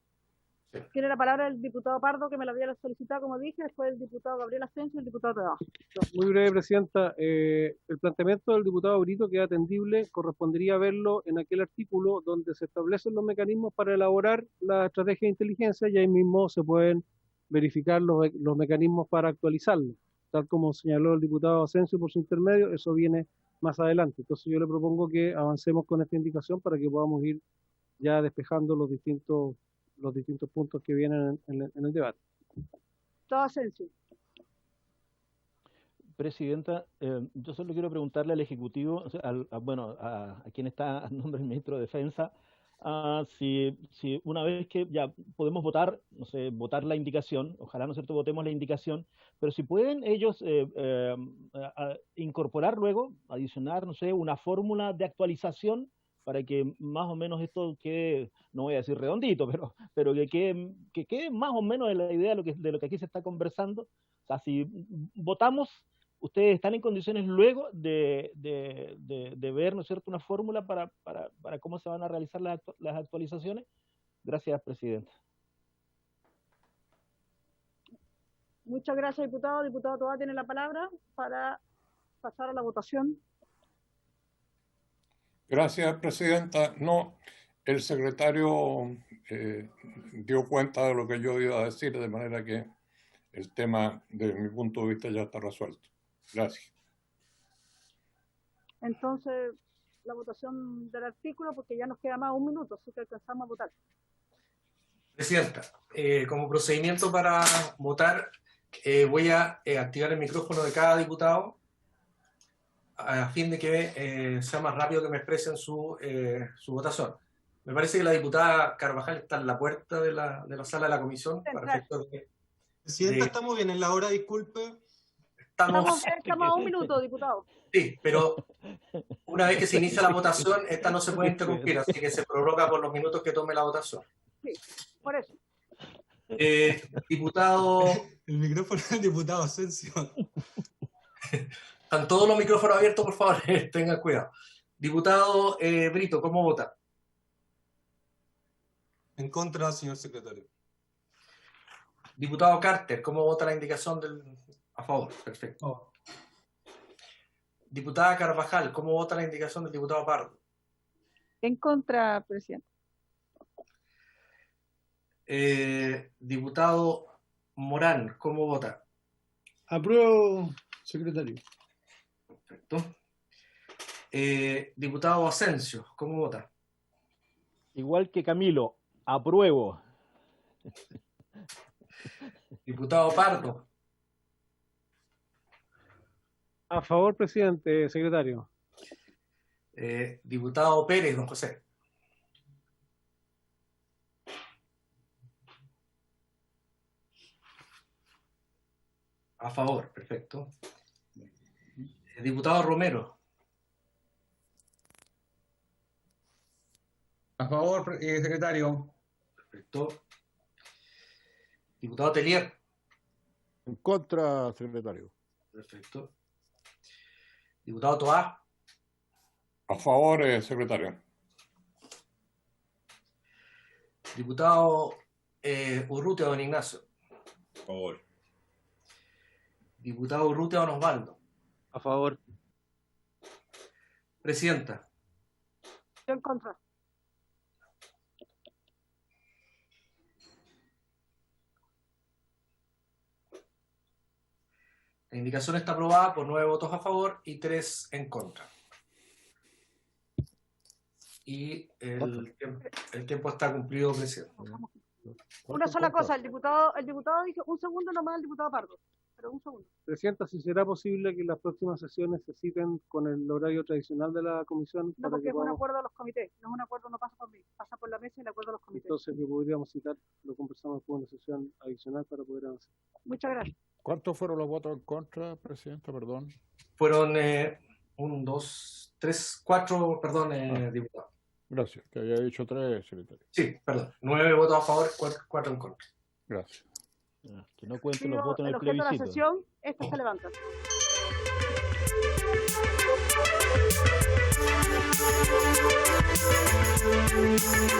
Sí. Tiene la palabra el diputado Pardo, que me la había solicitado, como dije, después el diputado Gabriel Asensio y el diputado Trabajo. Muy breve, Presidenta. El planteamiento del diputado Brito, que es atendible, correspondería verlo en aquel artículo donde se establecen los mecanismos para elaborar la estrategia de inteligencia y ahí mismo se pueden verificar los mecanismos para actualizarlo. Tal como señaló el diputado Asensio por su intermedio, eso viene más adelante. Entonces yo le propongo que avancemos con esta indicación para que podamos ir ya despejando los distintos puntos que vienen en el debate. Todo Asensio. Presidenta, yo solo quiero preguntarle al Ejecutivo, a quien está a nombre del Ministro de Defensa, si una vez que ya podemos votar, no sé, votar la indicación, ojalá, ¿no es cierto?, votemos la indicación, pero si pueden ellos incorporar luego, adicionar, no sé, una fórmula de actualización para que más o menos esto quede, no voy a decir redondito, pero que quede más o menos de la idea de lo que aquí se está conversando. O sea, si votamos, ustedes están en condiciones luego de ver, ¿no es cierto?, una fórmula para cómo se van a realizar las actualizaciones. Gracias, Presidenta. Muchas gracias, diputado. Diputado Toá tiene la palabra para pasar a la votación. Gracias, Presidenta. No, el secretario dio cuenta de lo que yo iba a decir, de manera que el tema, desde mi punto de vista, ya está resuelto. Gracias. Entonces, la votación del artículo, porque ya nos queda más un minuto, así que alcanzamos a votar. Presidenta, como procedimiento para votar, voy a activar el micrófono de cada diputado a fin de que sea más rápido que me expresen su votación. Me parece que la diputada Carvajal está en la puerta de la sala de la comisión. Para efectos Presidenta, ¿estamos bien en la hora? Disculpe. Estamos a un minuto, diputado. Sí, pero una vez que se inicia la votación, esta no se puede interrumpir, así que se prorroga por los minutos que tome la votación. Sí, por eso. Diputado... El micrófono del diputado Asensio. Están todos los micrófonos abiertos, por favor, tengan cuidado. Diputado Brito, ¿cómo vota? En contra, señor secretario. Diputado Carter, ¿cómo vota la indicación a favor? Perfecto. Oh. Diputada Carvajal, ¿cómo vota la indicación del diputado Pardo? En contra, presidente. Diputado Morán, ¿cómo vota? Apruebo, secretario. Perfecto. Diputado Asensio, ¿cómo vota? Igual que Camilo, apruebo. Diputado Pardo. A favor, presidente, secretario. Diputado Pérez, don José. A favor, perfecto. Diputado Romero. A favor, secretario. Perfecto. Diputado Telier. En contra, secretario. Perfecto. Diputado Toá. A favor, secretario. Diputado Urrutia, don Ignacio. A favor. Diputado Urrutia, don Osvaldo. A favor. Presidenta. Yo en contra. La indicación está aprobada por 9 votos a favor y 3 en contra. Y el tiempo está cumplido, presidente. Una sola cosa, el diputado dijo, un segundo nomás el diputado Pardo, pero un segundo. Presidenta, si será posible que las próximas sesiones se citen con el horario tradicional de la comisión. No, porque es un acuerdo de los comités, no es un acuerdo, no pasa por mí, pasa por la mesa y el acuerdo de los comités. Entonces, que podríamos citar, lo conversamos con una sesión adicional para poder avanzar. Muchas gracias. ¿Cuántos fueron los votos en contra, presidenta? Perdón. Fueron 1, 2, 3, 4, perdón, diputados. Gracias, que había dicho 3, secretario. Sí, perdón. 9 votos a favor, 4 en contra. Gracias. Que no cuenten Pido los votos en el el objeto de la plebiscito. sesión, esta se levanta. Thank you.